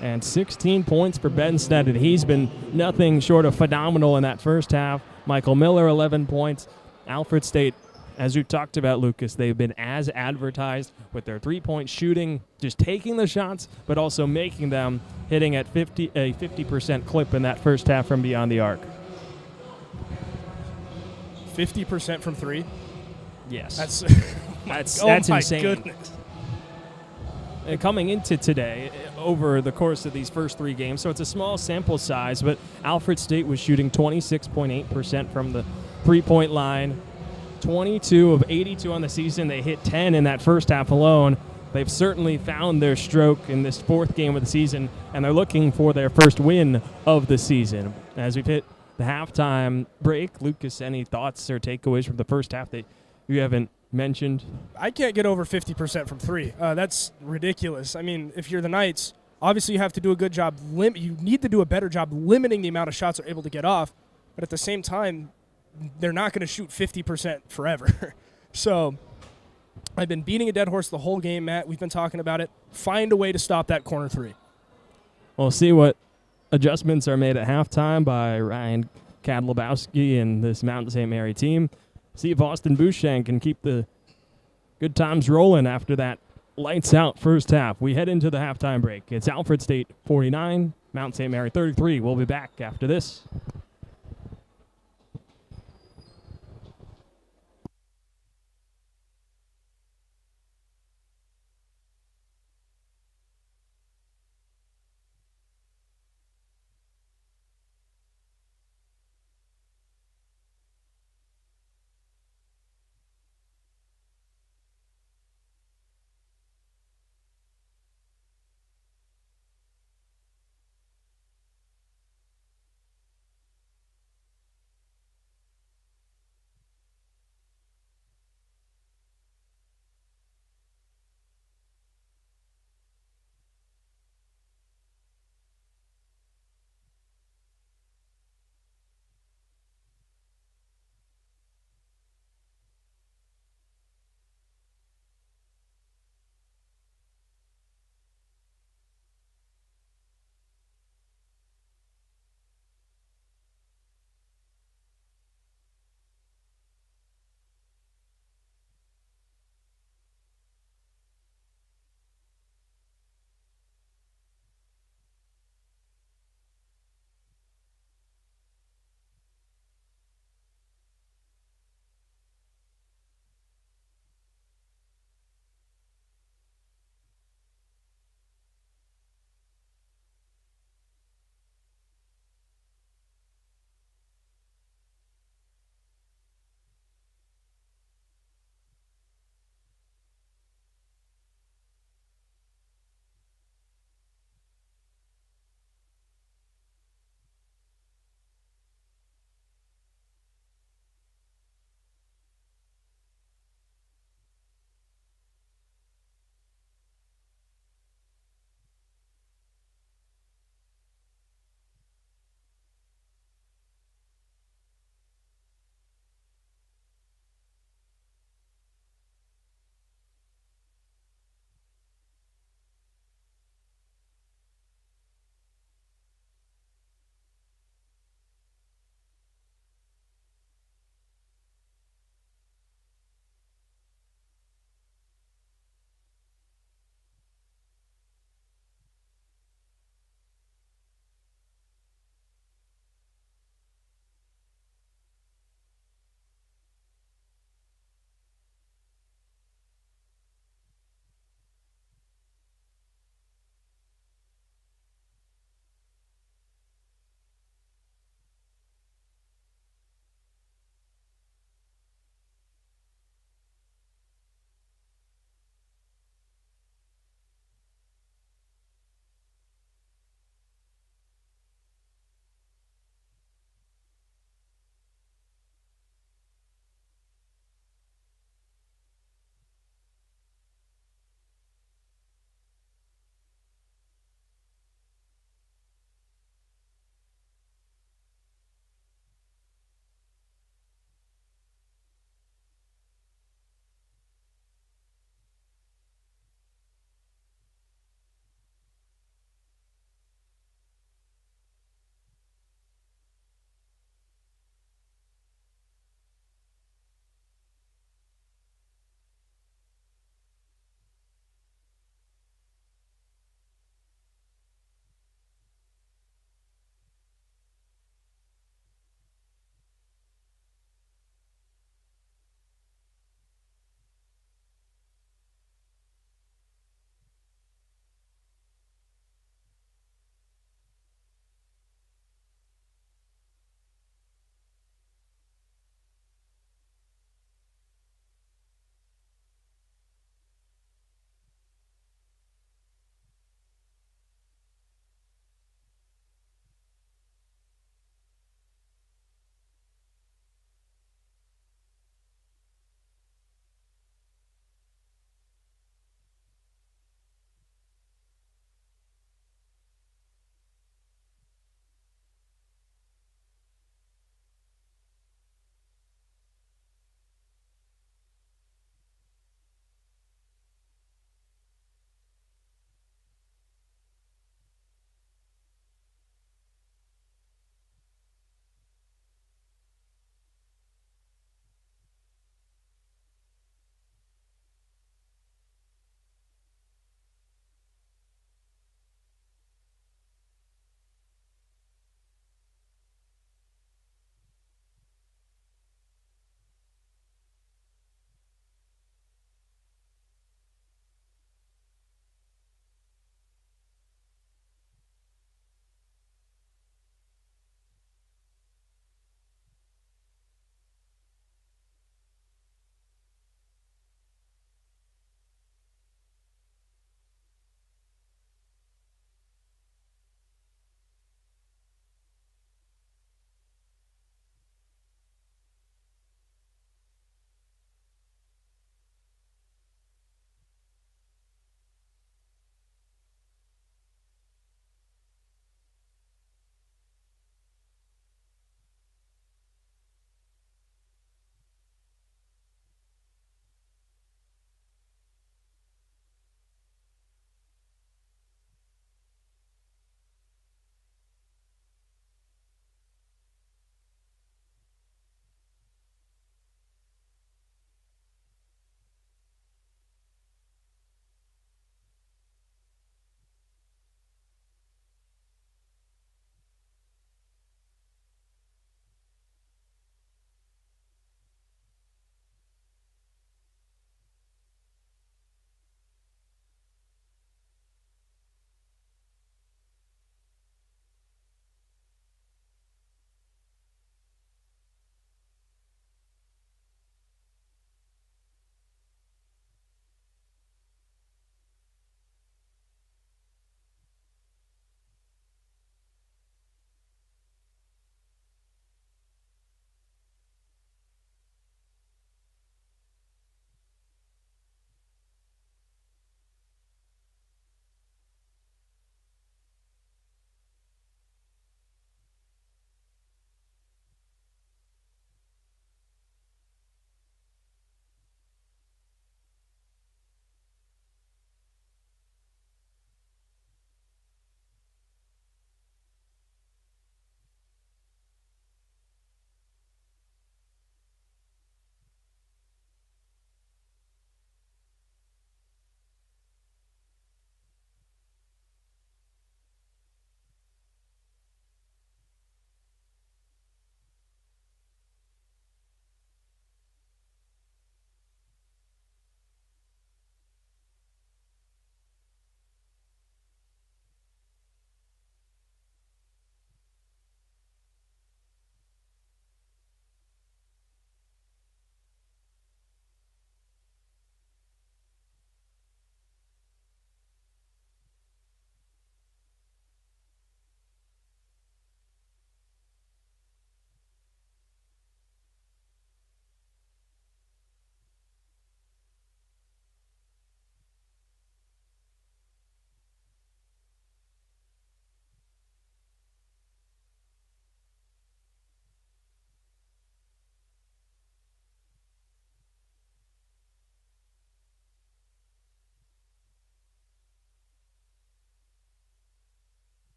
And 16 points for Ben Sneddon. He's been nothing short of phenomenal in that first half. Michael Miller, 11 points. Alfred State, as you talked about, Lucas, they've been as advertised with their three-point shooting, just taking the shots, but also making them, hitting at a 50% clip in that first half from beyond the arc. 50% from 3? Yes. That's insane. Goodness. And coming into today, over the course of these first 3 games, so it's a small sample size, but Alfred State was shooting 26.8% from the three-point line, 22 of 82 on the season. They hit 10 in that first half alone. They've certainly found their stroke in this 4th game of the season, and they're looking for their first win of the season. As we've hit the halftime break, Lucas, any thoughts or takeaways from the first half that you haven't mentioned. I can't get over 50% from three. That's ridiculous. I mean, if you're the Knights, obviously you have to do a good job. You need to do a better job limiting the amount of shots they're able to get off. But at the same time, they're not going to shoot 50% forever. So I've been beating a dead horse the whole game, Matt. We've been talking about it. Find a way to stop that corner three. We'll see what adjustments are made at halftime by Ryan Kadlubowski and this Mountain St. Mary team. See if Austin Bouchang can keep the good times rolling after that lights out first half. We head into the halftime break. It's Alfred State 49, Mount St. Mary 33. We'll be back after this.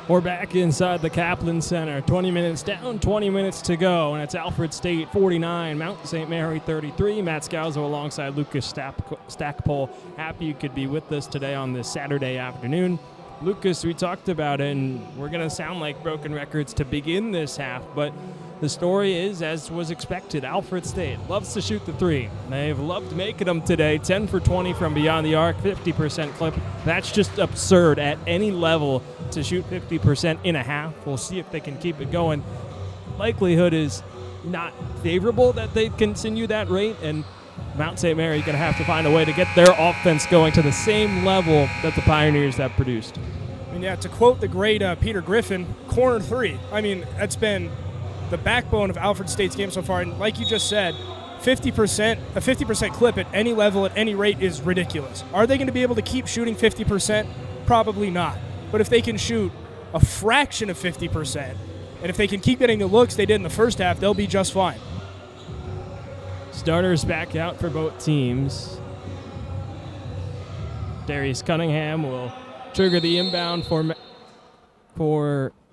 We're back inside the Kaplan Center. 20 minutes down, 20 minutes to go, and it's Alfred State 49, Mount St. Mary 33. Matt Scalzo alongside Lucas Stackpole. Happy you could be with us today on this Saturday afternoon. Lucas, we talked about it, and we're going to sound like broken records to begin this half, but the story is, as was expected, Alfred State loves to shoot the three. They've loved making them today, 10 for 20 from beyond the arc, 50% clip. That's just absurd at any level to shoot 50% in a half. We'll see if they can keep it going. Likelihood is not favorable that they continue that rate, and Mount St. Mary is going to have to find a way to get their offense going to the same level that the Pioneers have produced. And yeah, to quote the great Peter Griffin, corner three. I mean, that's been the backbone of Alfred State's game so far. And like you just said, a 50% clip at any level, at any rate, is ridiculous. Are they going to be able to keep shooting 50%? Probably not. But if they can shoot a fraction of 50%, and if they can keep getting the looks they did in the first half, they'll be just fine. Starters back out for both teams. Darius Cunningham will trigger the inbound for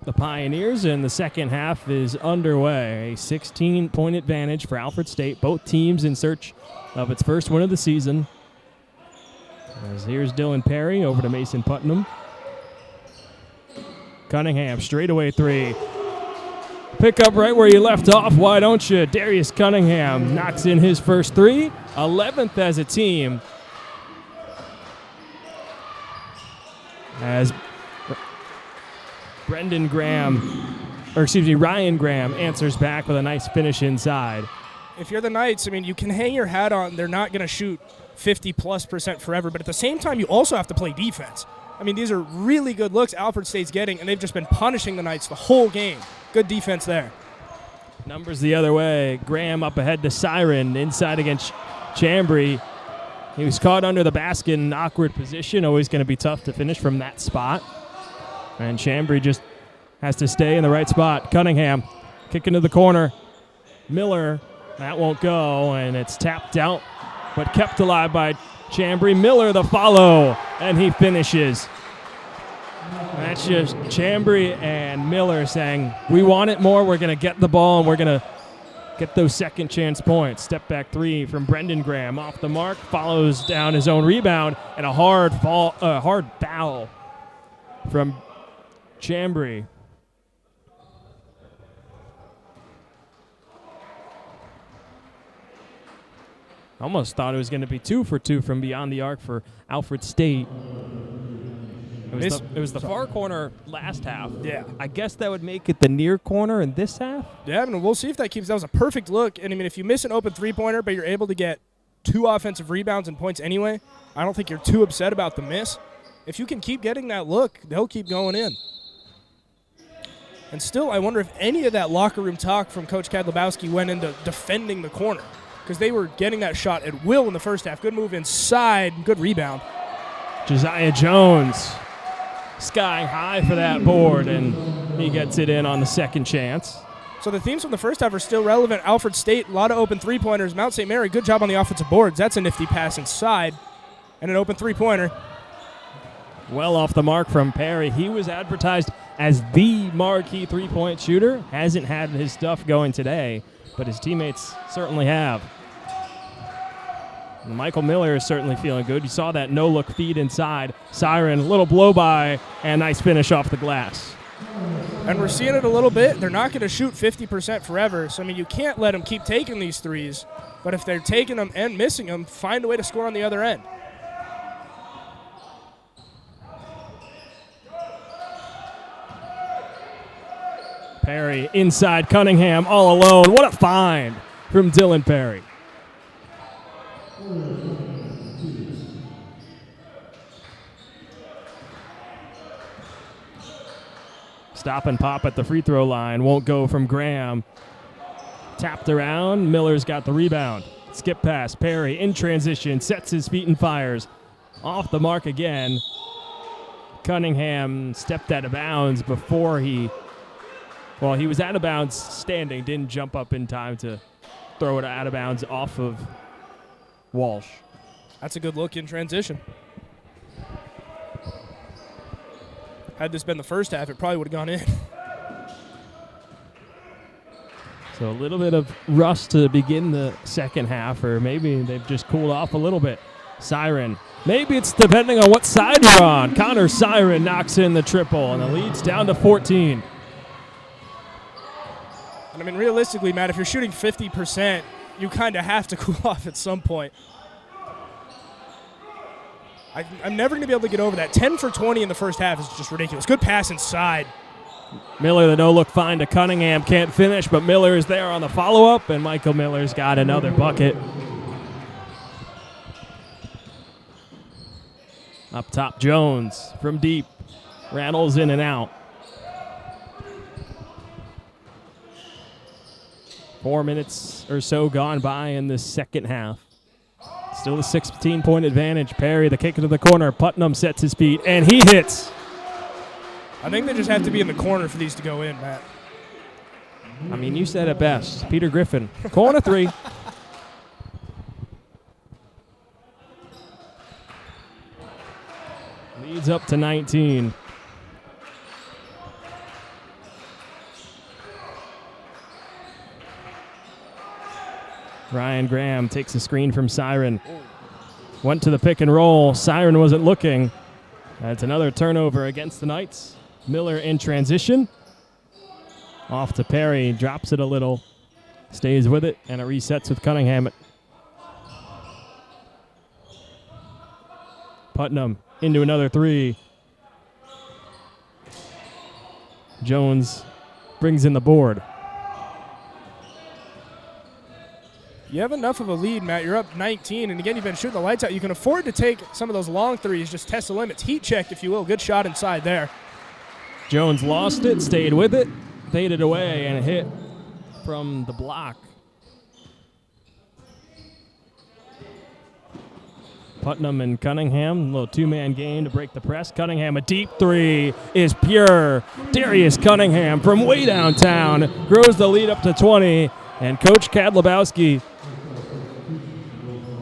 the Pioneers, and the second half is underway. A 16-point advantage for Alfred State. Both teams in search of its first win of the season. As here's Dylan Perry over to Mason Putnam. Cunningham, straightaway three. Pick up right where you left off, why don't you? Darius Cunningham knocks in his first three, 11th as a team. As Ryan Graham answers back with a nice finish inside. If you're the Knights, I mean, you can hang your hat on they're not going to shoot 50+% forever, but at the same time, you also have to play defense. I mean, these are really good looks Alfred State's getting, and they've just been punishing the Knights the whole game. Good defense there. Numbers the other way. Graham up ahead to Siren, inside against Chambry. He was caught under the basket in an awkward position. Always going to be tough to finish from that spot. And Chambry just has to stay in the right spot. Cunningham, kick into the corner. Miller, that won't go, and it's tapped out, but kept alive by Chambry. Miller the follow, and he finishes. That's just Chambry and Miller saying, we want it more, we're going to get the ball, and we're going to get those second chance points. Step back three from Brendan Graham. Off the mark, follows down his own rebound, and a hard foul from Chambry. Almost thought it was going to be 2 for 2 from beyond the arc for Alfred State. It was the far corner last half. Yeah. I guess that would make it the near corner in this half. Yeah, I mean, we'll see if that keeps. That was a perfect look. And, I mean, if you miss an open three-pointer but you're able to get 2 offensive rebounds and points anyway, I don't think you're too upset about the miss. If you can keep getting that look, they'll keep going in. And still, I wonder if any of that locker room talk from Coach Kadlubowski went into defending the corner, because they were getting that shot at will in the first half. Good move inside, good rebound. Josiah Jones sky high for that board, and he gets it in on the second chance. So the themes from the first half are still relevant. Alfred State, a lot of open three-pointers. Mount St. Mary, good job on the offensive boards. That's a nifty pass inside, and an open three-pointer. Well off the mark from Perry. He was advertised as the marquee three-point shooter. Hasn't had his stuff going today, but his teammates certainly have. And Michael Miller is certainly feeling good. You saw that no-look feed inside. Siren, a little blow-by, and nice finish off the glass. And we're seeing it a little bit. They're not going to shoot 50% forever. So, I mean, you can't let them keep taking these threes. But if they're taking them and missing them, find a way to score on the other end. Perry inside Cunningham all alone. What a find from Dylan Perry. Stop and pop at the free throw line. Won't go from Graham. Tapped around. Miller's got the rebound. Skip pass. Perry in transition. Sets his feet and fires. Off the mark again. Cunningham stepped out of bounds before he was out of bounds standing. Didn't jump up in time to throw it out of bounds off of Walsh. That's a good look in transition. Had this been the first half, it probably would have gone in. So a little bit of rust to begin the second half, or maybe they've just cooled off a little bit. Siren. Maybe it's depending on what side you're on. Connor Siren knocks in the triple, and the lead's down to 14. And I mean, realistically, Matt, if you're shooting 50%, you kind of have to cool off at some point. I'm never going to be able to get over that. 10 for 20 in the first half is just ridiculous. Good pass inside. Miller, the no-look find to Cunningham. Can't finish, but Miller is there on the follow-up, and Michael Miller's got another bucket. Up top, Jones from deep. Rattles in and out. 4 minutes or so gone by in the second half. Still a 16-point advantage. Perry, the kick into the corner. Putnam sets his feet, and he hits. I think they just have to be in the corner for these to go in, Matt. I mean, you said it best. Peter Griffin, corner three. Leads up to 19. Ryan Graham takes a screen from Siren. Went to the pick and roll. Siren wasn't looking. That's another turnover against the Knights. Miller in transition. Off to Perry. Drops it a little. Stays with it, and it resets with Cunningham. Putnam into another three. Jones brings in the board. You have enough of a lead, Matt. You're up 19, and again, you've been shooting the lights out. You can afford to take some of those long threes, just test the limits. Heat check, if you will. Good shot inside there. Jones lost it, stayed with it, faded away, and a hit from the block. Putnam and Cunningham, a little two-man game to break the press. Cunningham, a deep three is pure. Darius Cunningham from way downtown grows the lead up to 20, and Coach Kadlubowski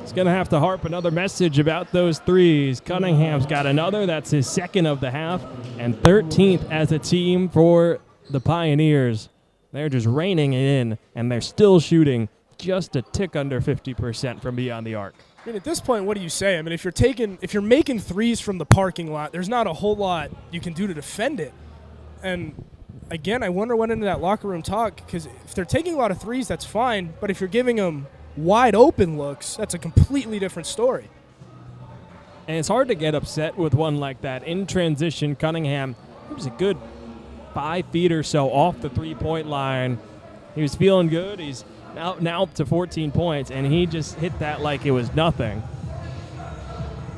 is going to have to harp another message about those threes. Cunningham's got another. That's his second of the half, and 13th as a team for the Pioneers. They're just reining it in, and they're still shooting just a tick under 50% from beyond the arc. I mean, at this point, what do you say? I mean, if you're making threes from the parking lot, there's not a whole lot you can do to defend it. And again, I wonder what into that locker room talk, because if they're taking a lot of threes, that's fine. But if you're giving them wide open looks, that's a completely different story. And it's hard to get upset with one like that. In transition, Cunningham, it was a good 5 feet or so off the three-point line. He was feeling good. He's now up to 14 points, and he just hit that like it was nothing.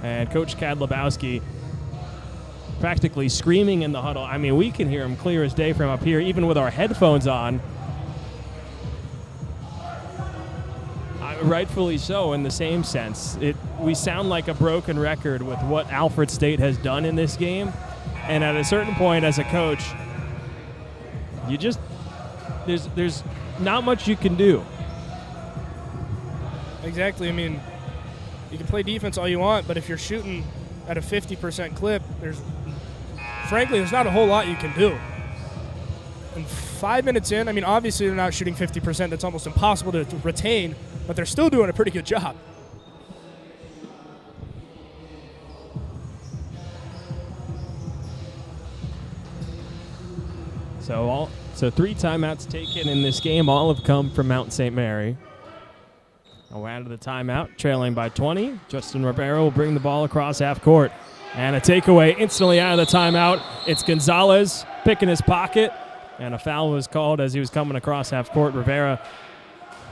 And Coach Kadlubowski practically screaming in the huddle. I mean, we can hear him clear as day from up here, even with our headphones on. Rightfully so, in the same sense. We sound like a broken record with what Alfred State has done in this game. And at a certain point as a coach, you just there's not much you can do. Exactly. I mean, you can play defense all you want, but if you're shooting at a 50% clip, frankly, there's not a whole lot you can do. And 5 minutes in, I mean, obviously they're not shooting 50%. That's almost impossible to retain, but they're still doing a pretty good job. So 3 timeouts taken in this game. All have come from Mount St. Mary. Now out of the timeout, trailing by 20. Justin Rivera will bring the ball across half court. And a takeaway instantly out of the timeout. It's Gonzalez picking his pocket. And a foul was called as he was coming across half court. Rivera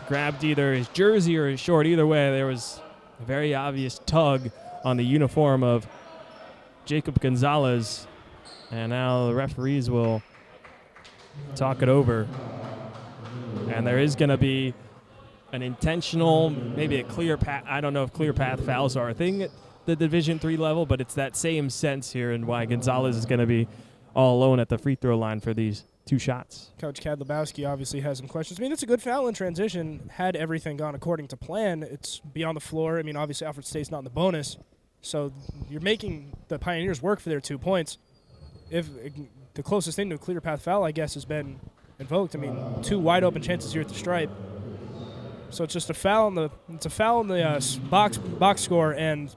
grabbed either his jersey or his short. Either way, there was a very obvious tug on the uniform of Jacob Gonzalez. And now the referees will talk it over. And there is going to be an intentional, maybe a clear path. I don't know if clear path fouls are a thing at the Division III level, but it's that same sense here and why Gonzalez is going to be all alone at the free throw line for these 2 shots. Coach Kadlubowski obviously has some questions. I mean, it's a good foul in transition. Had everything gone according to plan, it's beyond the floor. I mean, obviously Alfred State's not in the bonus, so you're making the Pioneers work for their 2 points. if the closest thing to a clear path foul, I guess, has been invoked. I mean, 2 wide open chances here at the stripe. So it's just a foul in the box score, and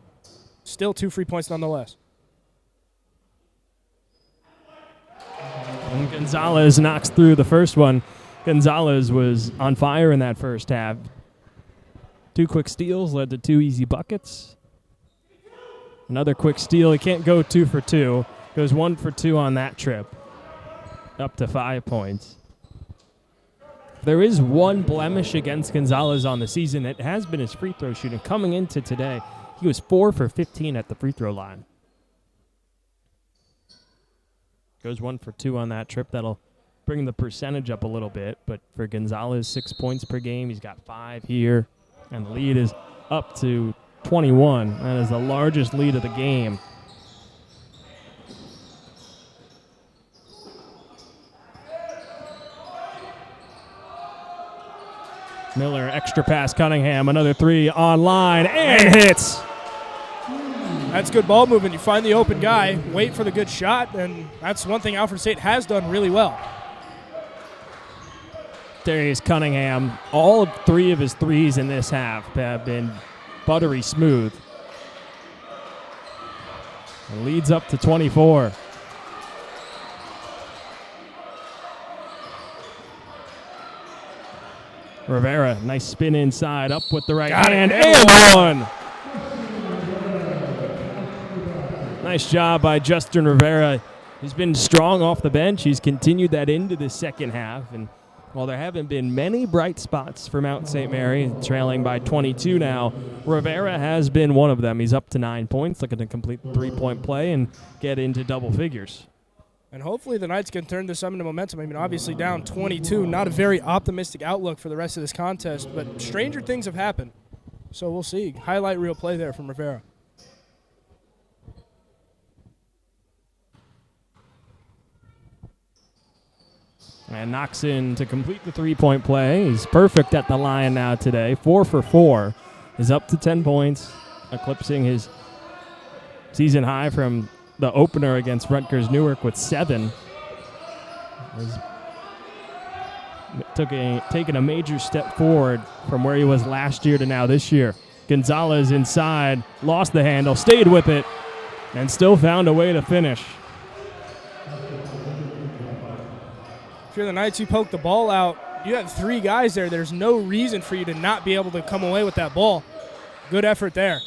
still 2 free points nonetheless. And Gonzalez knocks through the first one. Gonzalez was on fire in that first half. 2 quick steals led to 2 easy buckets. Another quick steal. He can't go 2 for 2. Goes 1 for 2 on that trip. Up to 5 points. There is one blemish against Gonzalez on the season. It has been his free throw shooting. Coming into today, he was 4 for 15 at the free throw line. Goes 1 for 2 on that trip. That'll bring the percentage up a little bit. But for Gonzalez, 6 points per game. He's got 5 here. And the lead is up to 21. That is the largest lead of the game. Miller, extra pass, Cunningham, another 3 online, and hits. That's good ball movement. You find the open guy, wait for the good shot, and that's one thing Alfred State has done really well. Darius Cunningham, all 3 of his threes in this half have been buttery smooth. And leads up to 24. Rivera, nice spin inside, up with the right hand, and one. Nice job by Justin Rivera. He's been strong off the bench. He's continued that into the second half. And while there haven't been many bright spots for Mount St. Mary, trailing by 22 now, Rivera has been one of them. He's up to 9 points, looking to complete 3-point play and get into double figures. And hopefully the Knights can turn this up into momentum. I mean, obviously down 22, not a very optimistic outlook for the rest of this contest, but stranger things have happened. So we'll see. Highlight reel play there from Rivera. And knocks in to complete the 3-point play. He's perfect at the line now today. 4 for 4. Is up to 10 points, eclipsing his season high from the opener against Rutgers Newark with 7. He's taken a major step forward from where he was last year to now this year. Gonzalez inside, lost the handle, stayed with it, and still found a way to finish. If you're the Knights, you poke the ball out. You have 3 guys there. There's no reason for you to not be able to come away with that ball. Good effort there.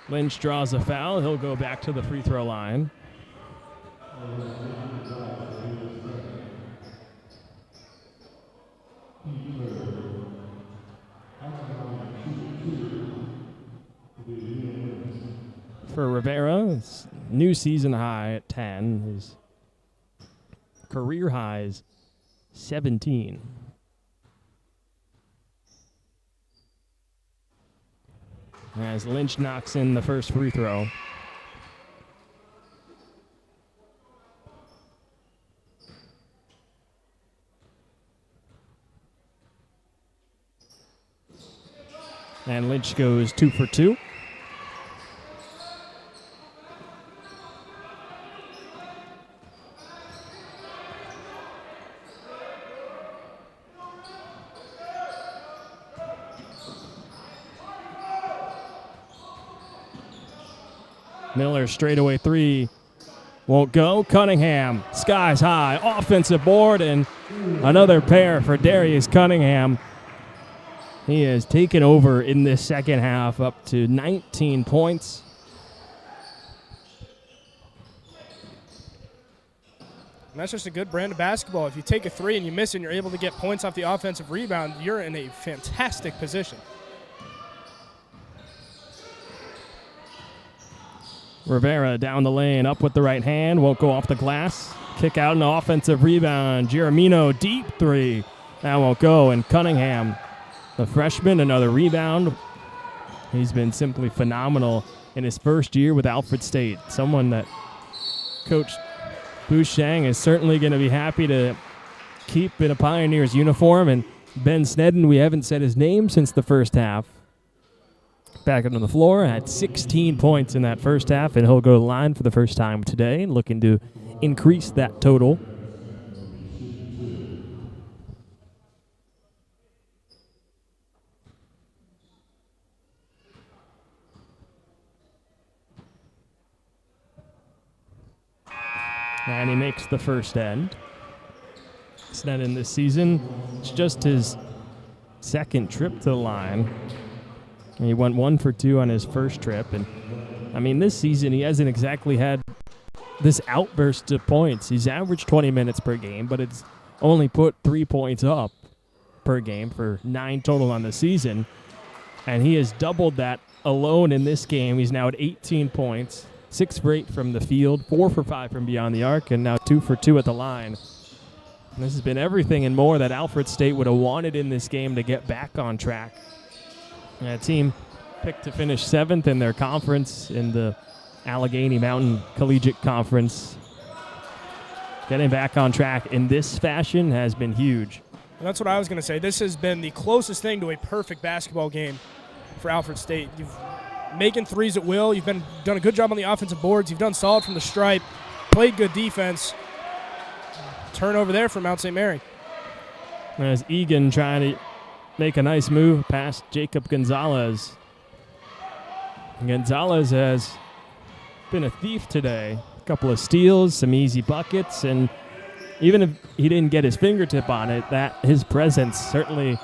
Lynch draws a foul. He'll go back to the free throw line. For Rivera, it's new season high at 10. His career high is 17. As Lynch knocks in the first free throw. And Lynch goes 2 for 2. Miller straightaway 3 won't go. Cunningham, skies high, offensive board, and another pair for Darius Cunningham. He has taken over in this second half, up to 19 points. And that's just a good brand of basketball. If you take a 3 and you miss it and you're able to get points off the offensive rebound, you're in a fantastic position. Rivera down the lane, up with the right hand, won't go off the glass. Kick out an offensive rebound. Giramino, deep 3. That won't go. And Cunningham, the freshman, another rebound. He's been simply phenomenal in his first year with Alfred State. Someone that Coach Bouchang is certainly going to be happy to keep in a Pioneers uniform. And Ben Snedden, we haven't said his name since the first half. back on the floor, had 16 points in that first half, and he'll go to the line for the first time today, looking to increase that total. And he makes the first end. Sneddon this season, it's just his second trip to the line. And he went 1 for 2 on his first trip. And, I mean, this season he hasn't exactly had this outburst of points. He's averaged 20 minutes per game, but it's only put 3 points up per game for 9 total on the season. And he has doubled that alone in this game. He's now at 18 points. 6 for 8 from the field, 4 for 5 from beyond the arc, and now 2 for 2 at the line. And this has been everything and more that Alfred State would have wanted in this game to get back on track. And a team picked to finish 7th in their conference in the Allegheny Mountain Collegiate Conference. Getting back on track in this fashion has been huge. And that's what I was going to say. This has been the closest thing to a perfect basketball game for Alfred State. You've making threes at will. You've done a good job on the offensive boards. You've done solid from the stripe. Played good defense. Turnover there for Mount St. Mary. As Egan trying to make a nice move past Jacob Gonzalez. Gonzalez has been a thief today. A couple of steals, some easy buckets, and even if he didn't get his fingertip on it, that his presence certainly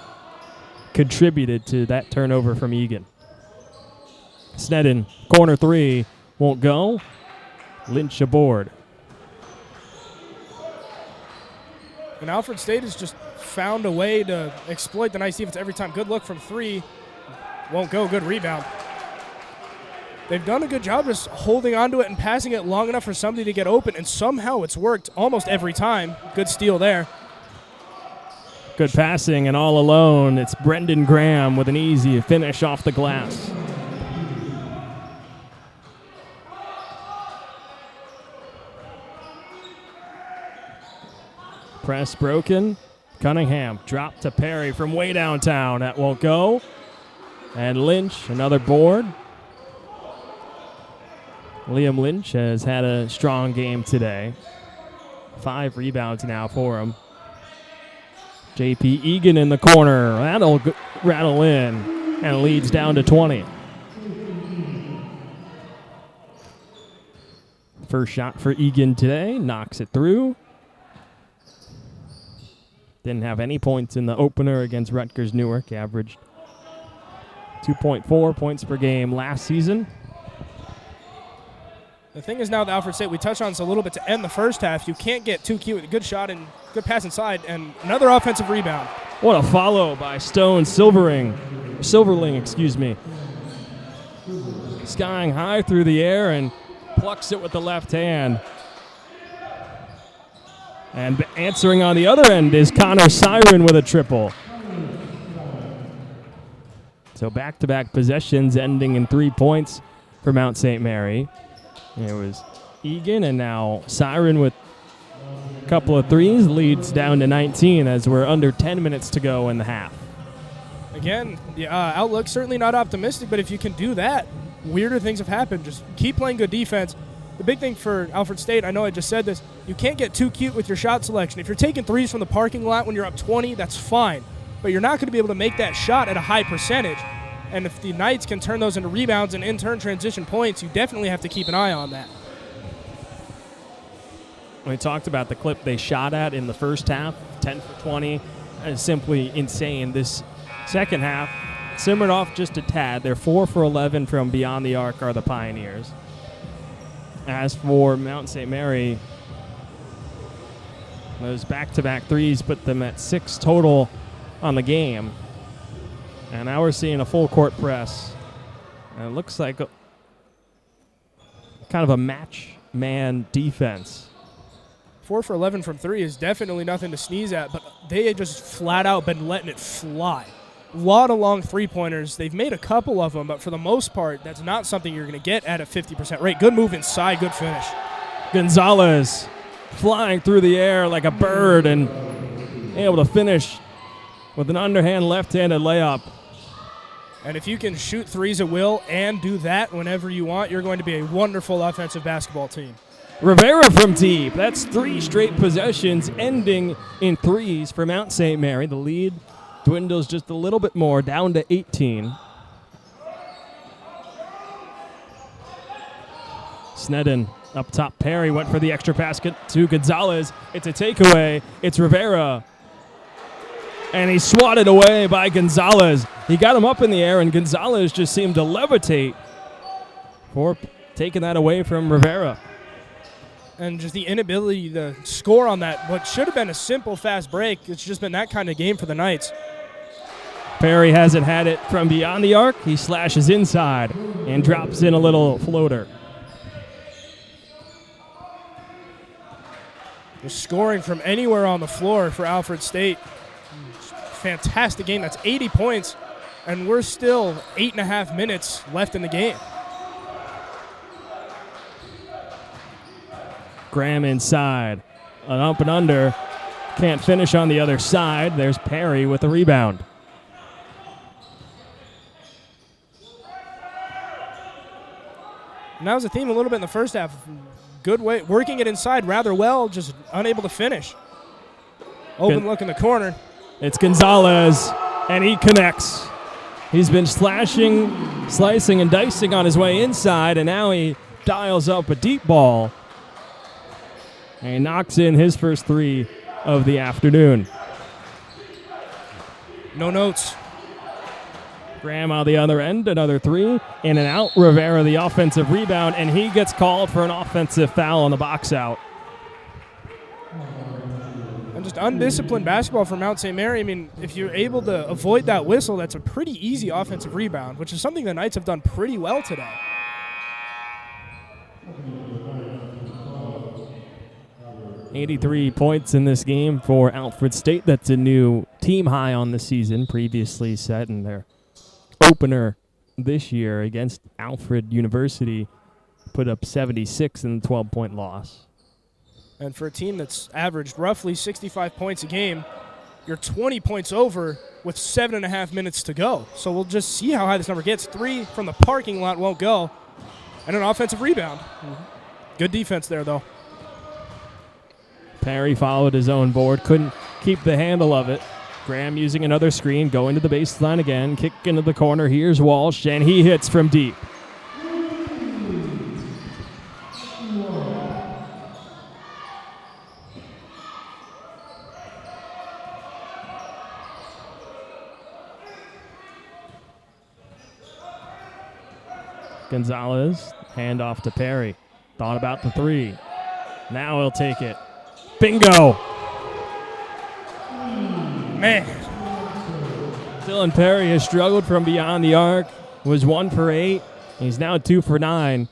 contributed to that turnover from Egan. Sneddon, corner 3, won't go. Lynch aboard. And Alfred State has just found a way to exploit the nice defense every time. Good look from 3. Won't go. Good rebound. They've done a good job just holding onto it and passing it long enough for somebody to get open, and somehow it's worked almost every time. Good steal there. Good passing, and all alone, it's Brendan Graham with an easy finish off the glass. Press broken. Cunningham dropped to Perry from way downtown. That won't go. And Lynch, another board. Liam Lynch has had a strong game today. 5 rebounds now for him. J.P. Egan in the corner. That'll rattle in and leads down to 20. First shot for Egan today. Knocks it through. Didn't have any points in the opener against Rutgers Newark. Averaged 2.4 points per game last season. The thing is now with Alfred State, we touched on this a little bit to end the first half. You can't get too cute with a good shot and good pass inside, and another offensive rebound. What a follow by Stone Silverling, Skying high through the air and plucks it with the left hand. And answering on the other end is Connor Siren with a triple. So back-to-back possessions ending in 3 points for Mount St. Mary. It was Egan and now Siren with a couple of threes, leads down to 19 as we're under 10 minutes to go in the half. Again, the outlook's certainly not optimistic, but if you can do that, weirder things have happened. Just keep playing good defense. The big thing for Alfred State, I know I just said this, you can't get too cute with your shot selection. If you're taking threes from the parking lot when you're up 20, that's fine. But you're not going to be able to make that shot at a high percentage. And if the Knights can turn those into rebounds and in turn transition points, you definitely have to keep an eye on that. We talked about the clip they shot at in the first half, 10 for 20. It's simply insane. This second half simmered off just a tad. They're 4 for 11 from beyond the arc are the Pioneers. As for Mount St. Mary, those back-to-back threes put them at 6 total on the game. And now we're seeing a full-court press. And it looks like kind of a match-man defense. 4 for 11 from 3 is definitely nothing to sneeze at, but they had just flat-out been letting it fly. A lot of long three-pointers. They've made a couple of them, but for the most part, that's not something you're going to get at a 50% rate. Good move inside, good finish. Gonzalez flying through the air like a bird and able to finish with an underhand left-handed layup. And if you can shoot threes at will and do that whenever you want, you're going to be a wonderful offensive basketball team. Rivera from deep. That's 3 straight possessions ending in threes for Mount St. Mary. The lead dwindles just a little bit more, down to 18. Sneddon up top. Perry went for the extra basket to Gonzalez. It's a takeaway. It's Rivera. And he's swatted away by Gonzalez. He got him up in the air, and Gonzalez just seemed to levitate for taking that away from Rivera. And just the inability to score on that, what should have been a simple, fast break. It's just been that kind of game for the Knights. Perry hasn't had it from beyond the arc. He slashes inside and drops in a little floater. Just scoring from anywhere on the floor for Alfred State. Fantastic game. That's 80 points, and we're still 8.5 minutes left in the game. Graham inside. An up and under. Can't finish on the other side. There's Perry with the rebound. And that was a theme a little bit in the first half. Good way, working it inside rather well, just unable to finish. Open look in the corner. It's Gonzalez, and he connects. He's been slashing, slicing, and dicing on his way inside, and now he dials up a deep ball. And he knocks in his first 3 of the afternoon. No notes. Graham on the other end, another 3. In and out. Rivera, the offensive rebound, and he gets called for an offensive foul on the box out. And just undisciplined basketball from Mount St. Mary. I mean, if you're able to avoid that whistle, that's a pretty easy offensive rebound, which is something the Knights have done pretty well today. $83 points in this game for Alfred State. That's a new team high on the season, previously set in their opener this year against Alfred University. Put up 76 in the 12-point loss. And for a team that's averaged roughly 65 points a game, you're 20 points over with 7.5 minutes to go. So we'll just see how high this number gets. 3 from the parking lot won't go. And an offensive rebound. Good defense there, though. Perry followed his own board, couldn't keep the handle of it. Graham using another screen, going to the baseline again, kick into the corner. Here's Walsh, and he hits from deep. Gonzalez, hand off to Perry. Thought about the 3. Now he'll take it. Bingo! Man. Dylan Perry has struggled from beyond the arc. Was 1 for 8. He's now 2 for 9.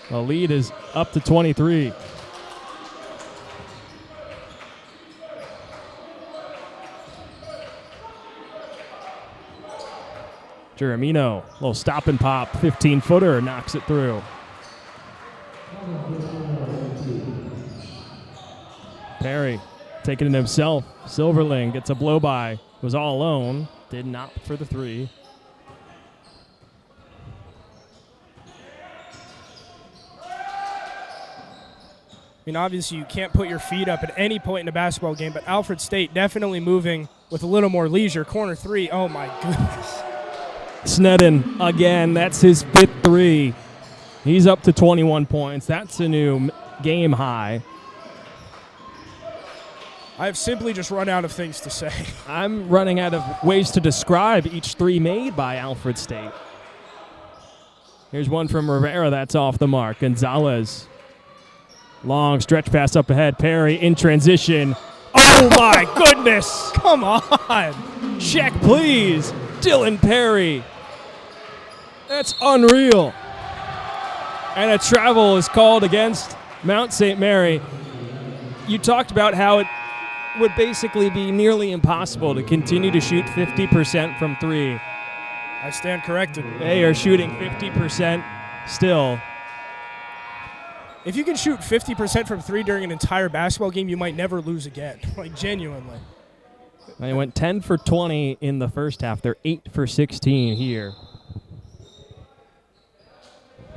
The lead is up to 23. Geramino, little stop and pop, 15-footer, knocks it through. Perry taking it himself. Silverling gets a blow-by. Was all alone. Did not for the 3. I mean, obviously you can't put your feet up at any point in a basketball game, but Alfred State definitely moving with a little more leisure. Corner 3, oh my goodness. Sneddon, again, that's his 5th 3. He's up to 21 points. That's a new game high. I've simply just run out of things to say. I'm running out of ways to describe each 3 made by Alfred State. Here's one from Rivera. That's off the mark. Gonzalez. Long stretch pass up ahead. Perry in transition. Oh, my goodness. Come on. Check, please. Dylan Perry. That's unreal. And a travel is called against Mount St. Mary. You talked about how it would basically be nearly impossible to continue to shoot 50% from 3. I stand corrected. They are shooting 50% still. If you can shoot 50% from 3 during an entire basketball game, you might never lose again. Like, genuinely. They went 10 for 20 in the first half. They're 8 for 16 here.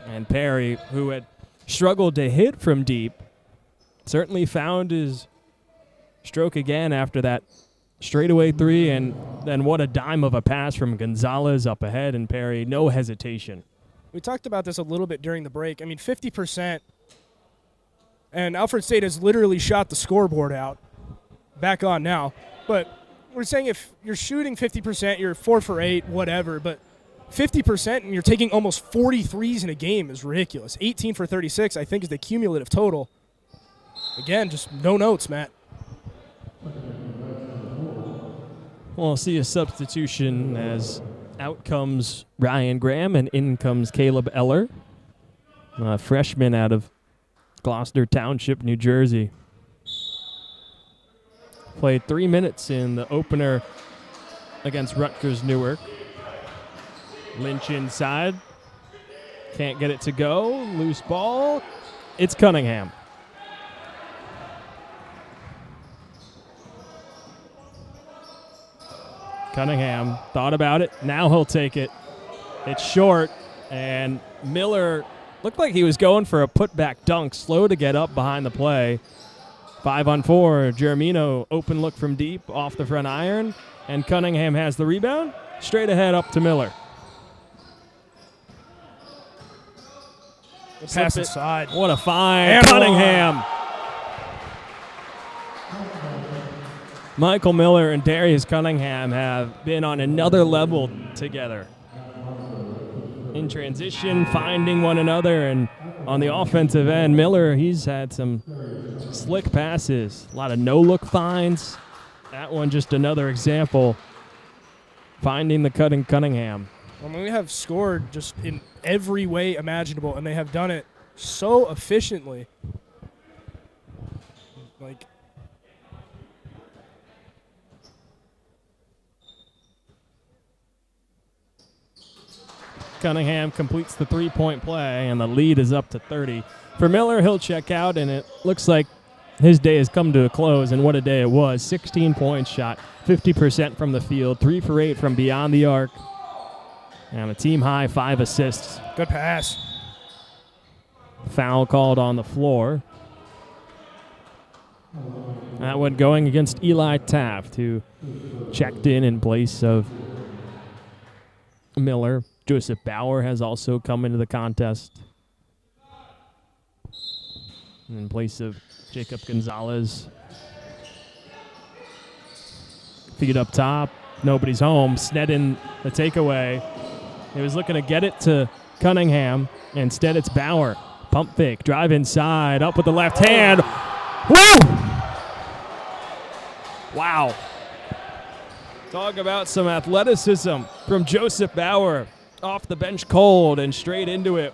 And Perry, who had struggled to hit from deep, certainly found his stroke again after that straightaway three, and then what a dime of a pass from Gonzalez up ahead, and Perry, no hesitation. We talked about this a little bit during the break. I mean, 50%, and Alfred State has literally shot the scoreboard out. Back on now. But we're saying if you're shooting 50%, you're 4 for 8, whatever, but 50% and you're taking almost 40 threes in a game is ridiculous. 18 for 36, I think, is the cumulative total. Again, just no notes, Matt. We'll see a substitution as out comes Ryan Graham and in comes Caleb Eller, a freshman out of Gloucester Township, New Jersey. Played 3 minutes in the opener against Rutgers Newark. Lynch inside. Can't get it to go. Loose ball. It's Cunningham. Cunningham thought about it. Now he'll take it. It's short, and Miller looked like he was going for a putback dunk. Slow to get up behind the play. 5-on-4, Germino, open look from deep, off the front iron, and Cunningham has the rebound. Straight ahead up to Miller. Pass inside. What a find. And Cunningham. Michael Miller and Darius Cunningham have been on another level together. In transition, finding one another, and on the offensive end, Miller, he's had some slick passes, a lot of no-look finds. That one just another example, finding the cut in Cunningham. I mean, we have scored just in every way imaginable, and they have done it so efficiently. Like, Cunningham completes the three-point play, and the lead is up to 30. For Miller, he'll check out, and it looks like his day has come to a close, and what a day it was. 16 points shot, 50% from the field, 3 for 8 from beyond the arc, and a team-high 5 assists. good pass. Foul called on the floor. That one going against Eli Taft, who checked in place of Miller. Joseph Bauer has also come into the contest in place of Jacob Gonzalez. Feed up top. Nobody's home. Sneddon, the takeaway. He was looking to get it to Cunningham. Instead, it's Bauer. Pump fake. Drive inside. Up with the left hand. Woo! Wow. Talk about some athleticism from Joseph Bauer. Off the bench cold and straight into it.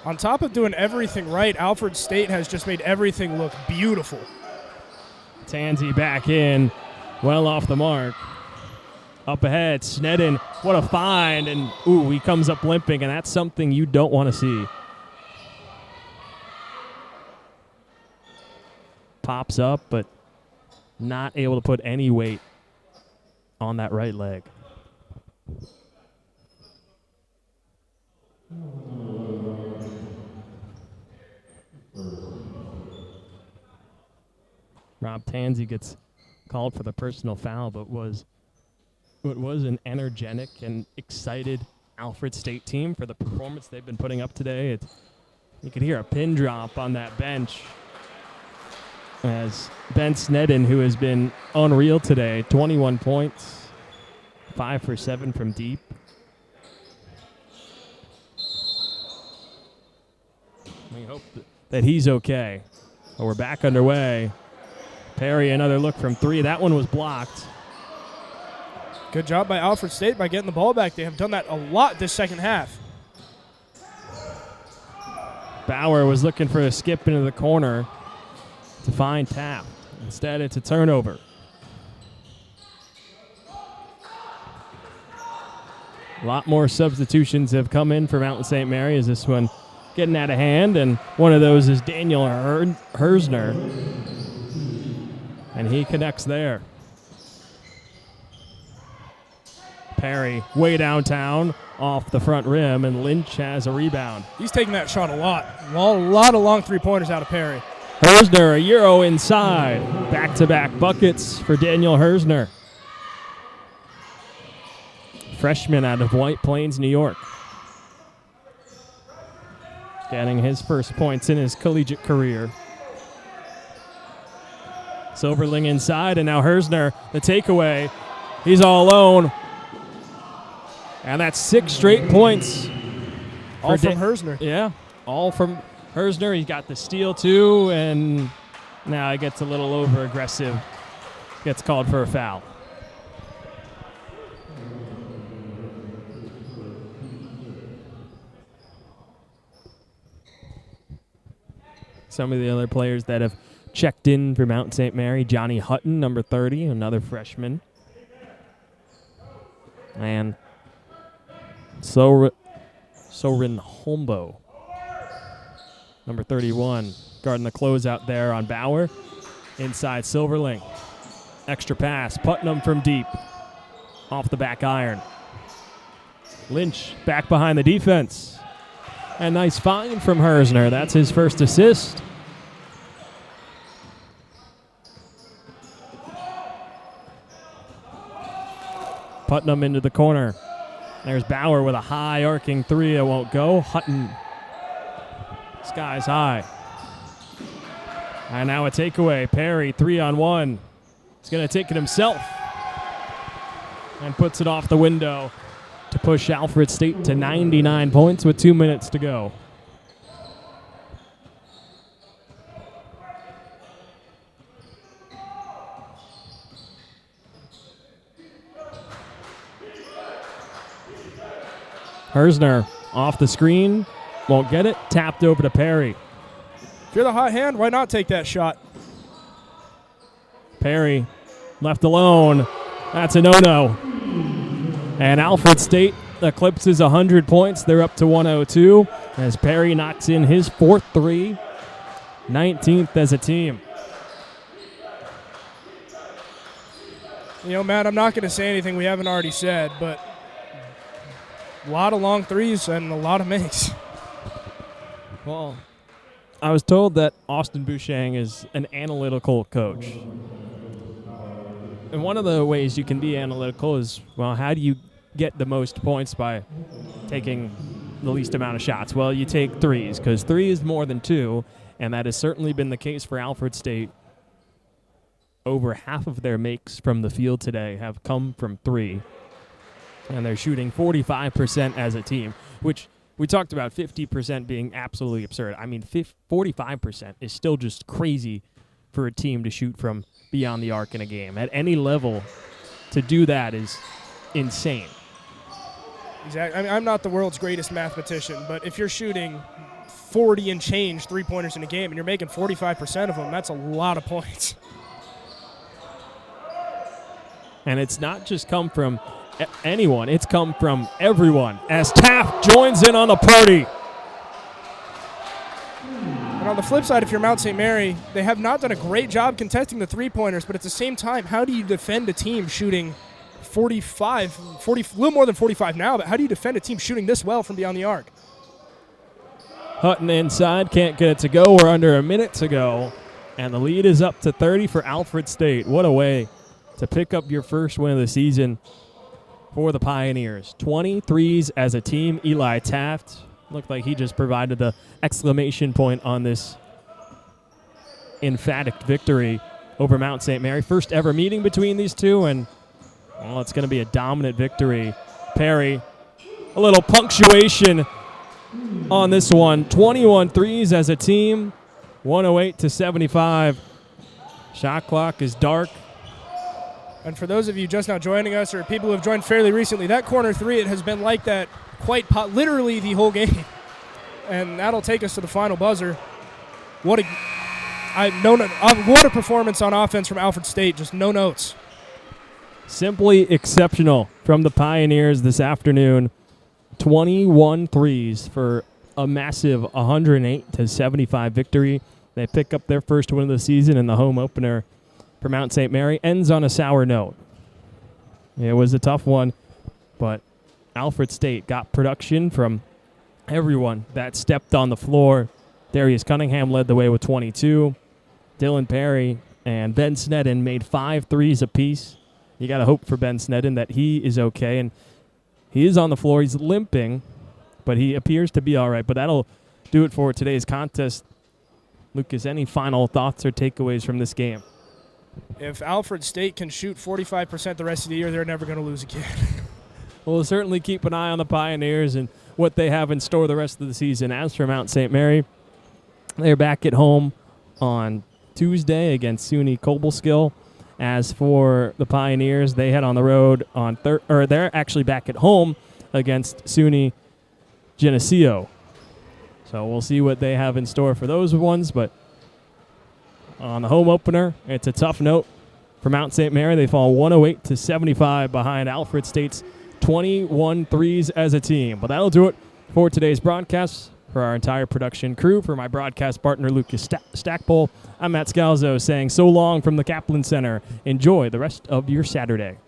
On top of doing everything right, Alfred State has just made everything look beautiful. Tansey back in, well off the mark. Up ahead, Sneddon, what a find, and ooh, he comes up limping, and that's something you don't want to see. Pops up, but not able to put any weight on that right leg. Rob Tansey gets called for the personal foul, but was an energetic and excited Alfred State team for the performance they've been putting up today. You could hear a pin drop on that bench as Ben Sneddon, who has been unreal today, 21 points, 5 for 7 from deep. We hope that he's okay. But we're back underway. Perry, another look from three. That one was blocked. Good job by Alfred State by getting the ball back. They have done that a lot this second half. Bauer was looking for a skip into the corner to find Taft. Instead, it's a turnover. A lot more substitutions have come in for Mountain St. Mary as this one getting out of hand, and one of those is Daniel Hersner, and he connects there. Perry way downtown off the front rim, and Lynch has a rebound. He's taking that shot a lot. A lot of long three-pointers out of Perry. Hersner, a Euro inside. Back-to-back buckets for Daniel Hersner. Freshman out of White Plains, New York. Getting his first points in his collegiate career. Silverling inside, and now Hersner, the takeaway. He's all alone. And that's 6 straight points. All from Hersner. Yeah, all from Hersner. He got the steal, too, and now he gets a little over-aggressive. Gets called for a foul. Some of the other players that have checked in for Mount St. Mary, Johnny Hutton, number 30, another freshman. And Soren Holmbo, number 31, guarding the closeout there on Bauer. Inside Silverling. Extra pass. Putnam from deep. Off the back iron. Lynch back behind the defense. A nice find from Hersner. That's his first assist. Putnam into the corner. There's Bauer with a high arcing three. It won't go. Hutton. Skies high. And now a takeaway. Perry, 3-on-1. He's going to take it himself. And puts it off the window to push Alfred State to 99 points with 2 minutes to go. Hersner off the screen. Won't get it. Tapped over to Perry. If you're the hot hand, why not take that shot? Perry left alone. That's a no-no. And Alfred State eclipses 100 points. They're up to 102 as Perry knocks in his 4th three, 19th as a team. You know, Matt, I'm not going to say anything we haven't already said, but a lot of long threes and a lot of makes. Well, I was told that Austin Bouchang is an analytical coach. And one of the ways you can be analytical is, well, how do you get the most points by taking the least amount of shots? Well, you take threes, because 3 is more than 2, and that has certainly been the case for Alfred State. Over half of their makes from the field today have come from 3. And they're shooting 45% as a team, which we talked about 50% being absolutely absurd. I mean, 45% is still just crazy for a team to shoot from beyond the arc in a game. At any level, to do that is insane. Exactly. I mean, I'm not the world's greatest mathematician, but if you're shooting 40 and change three-pointers in a game and you're making 45% of them, that's a lot of points. And it's not just come from anyone, it's come from everyone as Taft joins in on the party. And on the flip side, if you're Mount St. Mary, they have not done a great job contesting the three-pointers, but at the same time, how do you defend a team shooting 45, a little more than 45 now, but how do you defend a team shooting this well from beyond the arc? Hutton inside, can't get it to go. We're under a minute to go, and the lead is up to 30 for Alfred State. What a way to pick up your first win of the season for the Pioneers. 23s as a team. Eli Taft looked like he just provided the exclamation point on this emphatic victory over Mount St. Mary. First ever meeting between these two, and well, it's going to be a dominant victory. Perry, a little punctuation on this one. 21 threes as a team, 108-75. Shot clock is dark. And for those of you just now joining us or people who have joined fairly recently, that corner three, it has been like that literally the whole game. And that'll take us to the final buzzer. What a performance on offense from Alfred State. Just no notes. Simply exceptional from the Pioneers this afternoon. 21 threes for a massive 108-75 victory. They pick up their first win of the season in the home opener for Mount St. Mary. Ends on a sour note. It was a tough one But Alfred State got production from everyone that stepped on the floor. Darius Cunningham led the way with 22. Dylan Perry and Ben Sneddon made 5 threes apiece. You got to hope for Ben Sneddon that he is okay. And he is on the floor. He's limping, but he appears to be all right. But that'll do it for today's contest. Lucas, any final thoughts or takeaways from this game? If Alfred State can shoot 45% the rest of the year, they're never going to lose again. We'll certainly keep an eye on the Pioneers and what they have in store the rest of the season. As for Mount St. Mary, they're back at home on Tuesday against SUNY Cobleskill. As for the Pioneers, they head on the road on they're actually back at home against SUNY Geneseo. So we'll see what they have in store for those ones. But on the home opener, it's a tough note for Mount St. Mary. They fall 108-75 behind Alfred State's 21 threes as a team. But that'll do it for today's broadcast. For our entire production crew, for my broadcast partner, Lucas Stackpole, I'm Matt Scalzo saying so long from the Kaplan Center. Enjoy the rest of your Saturday.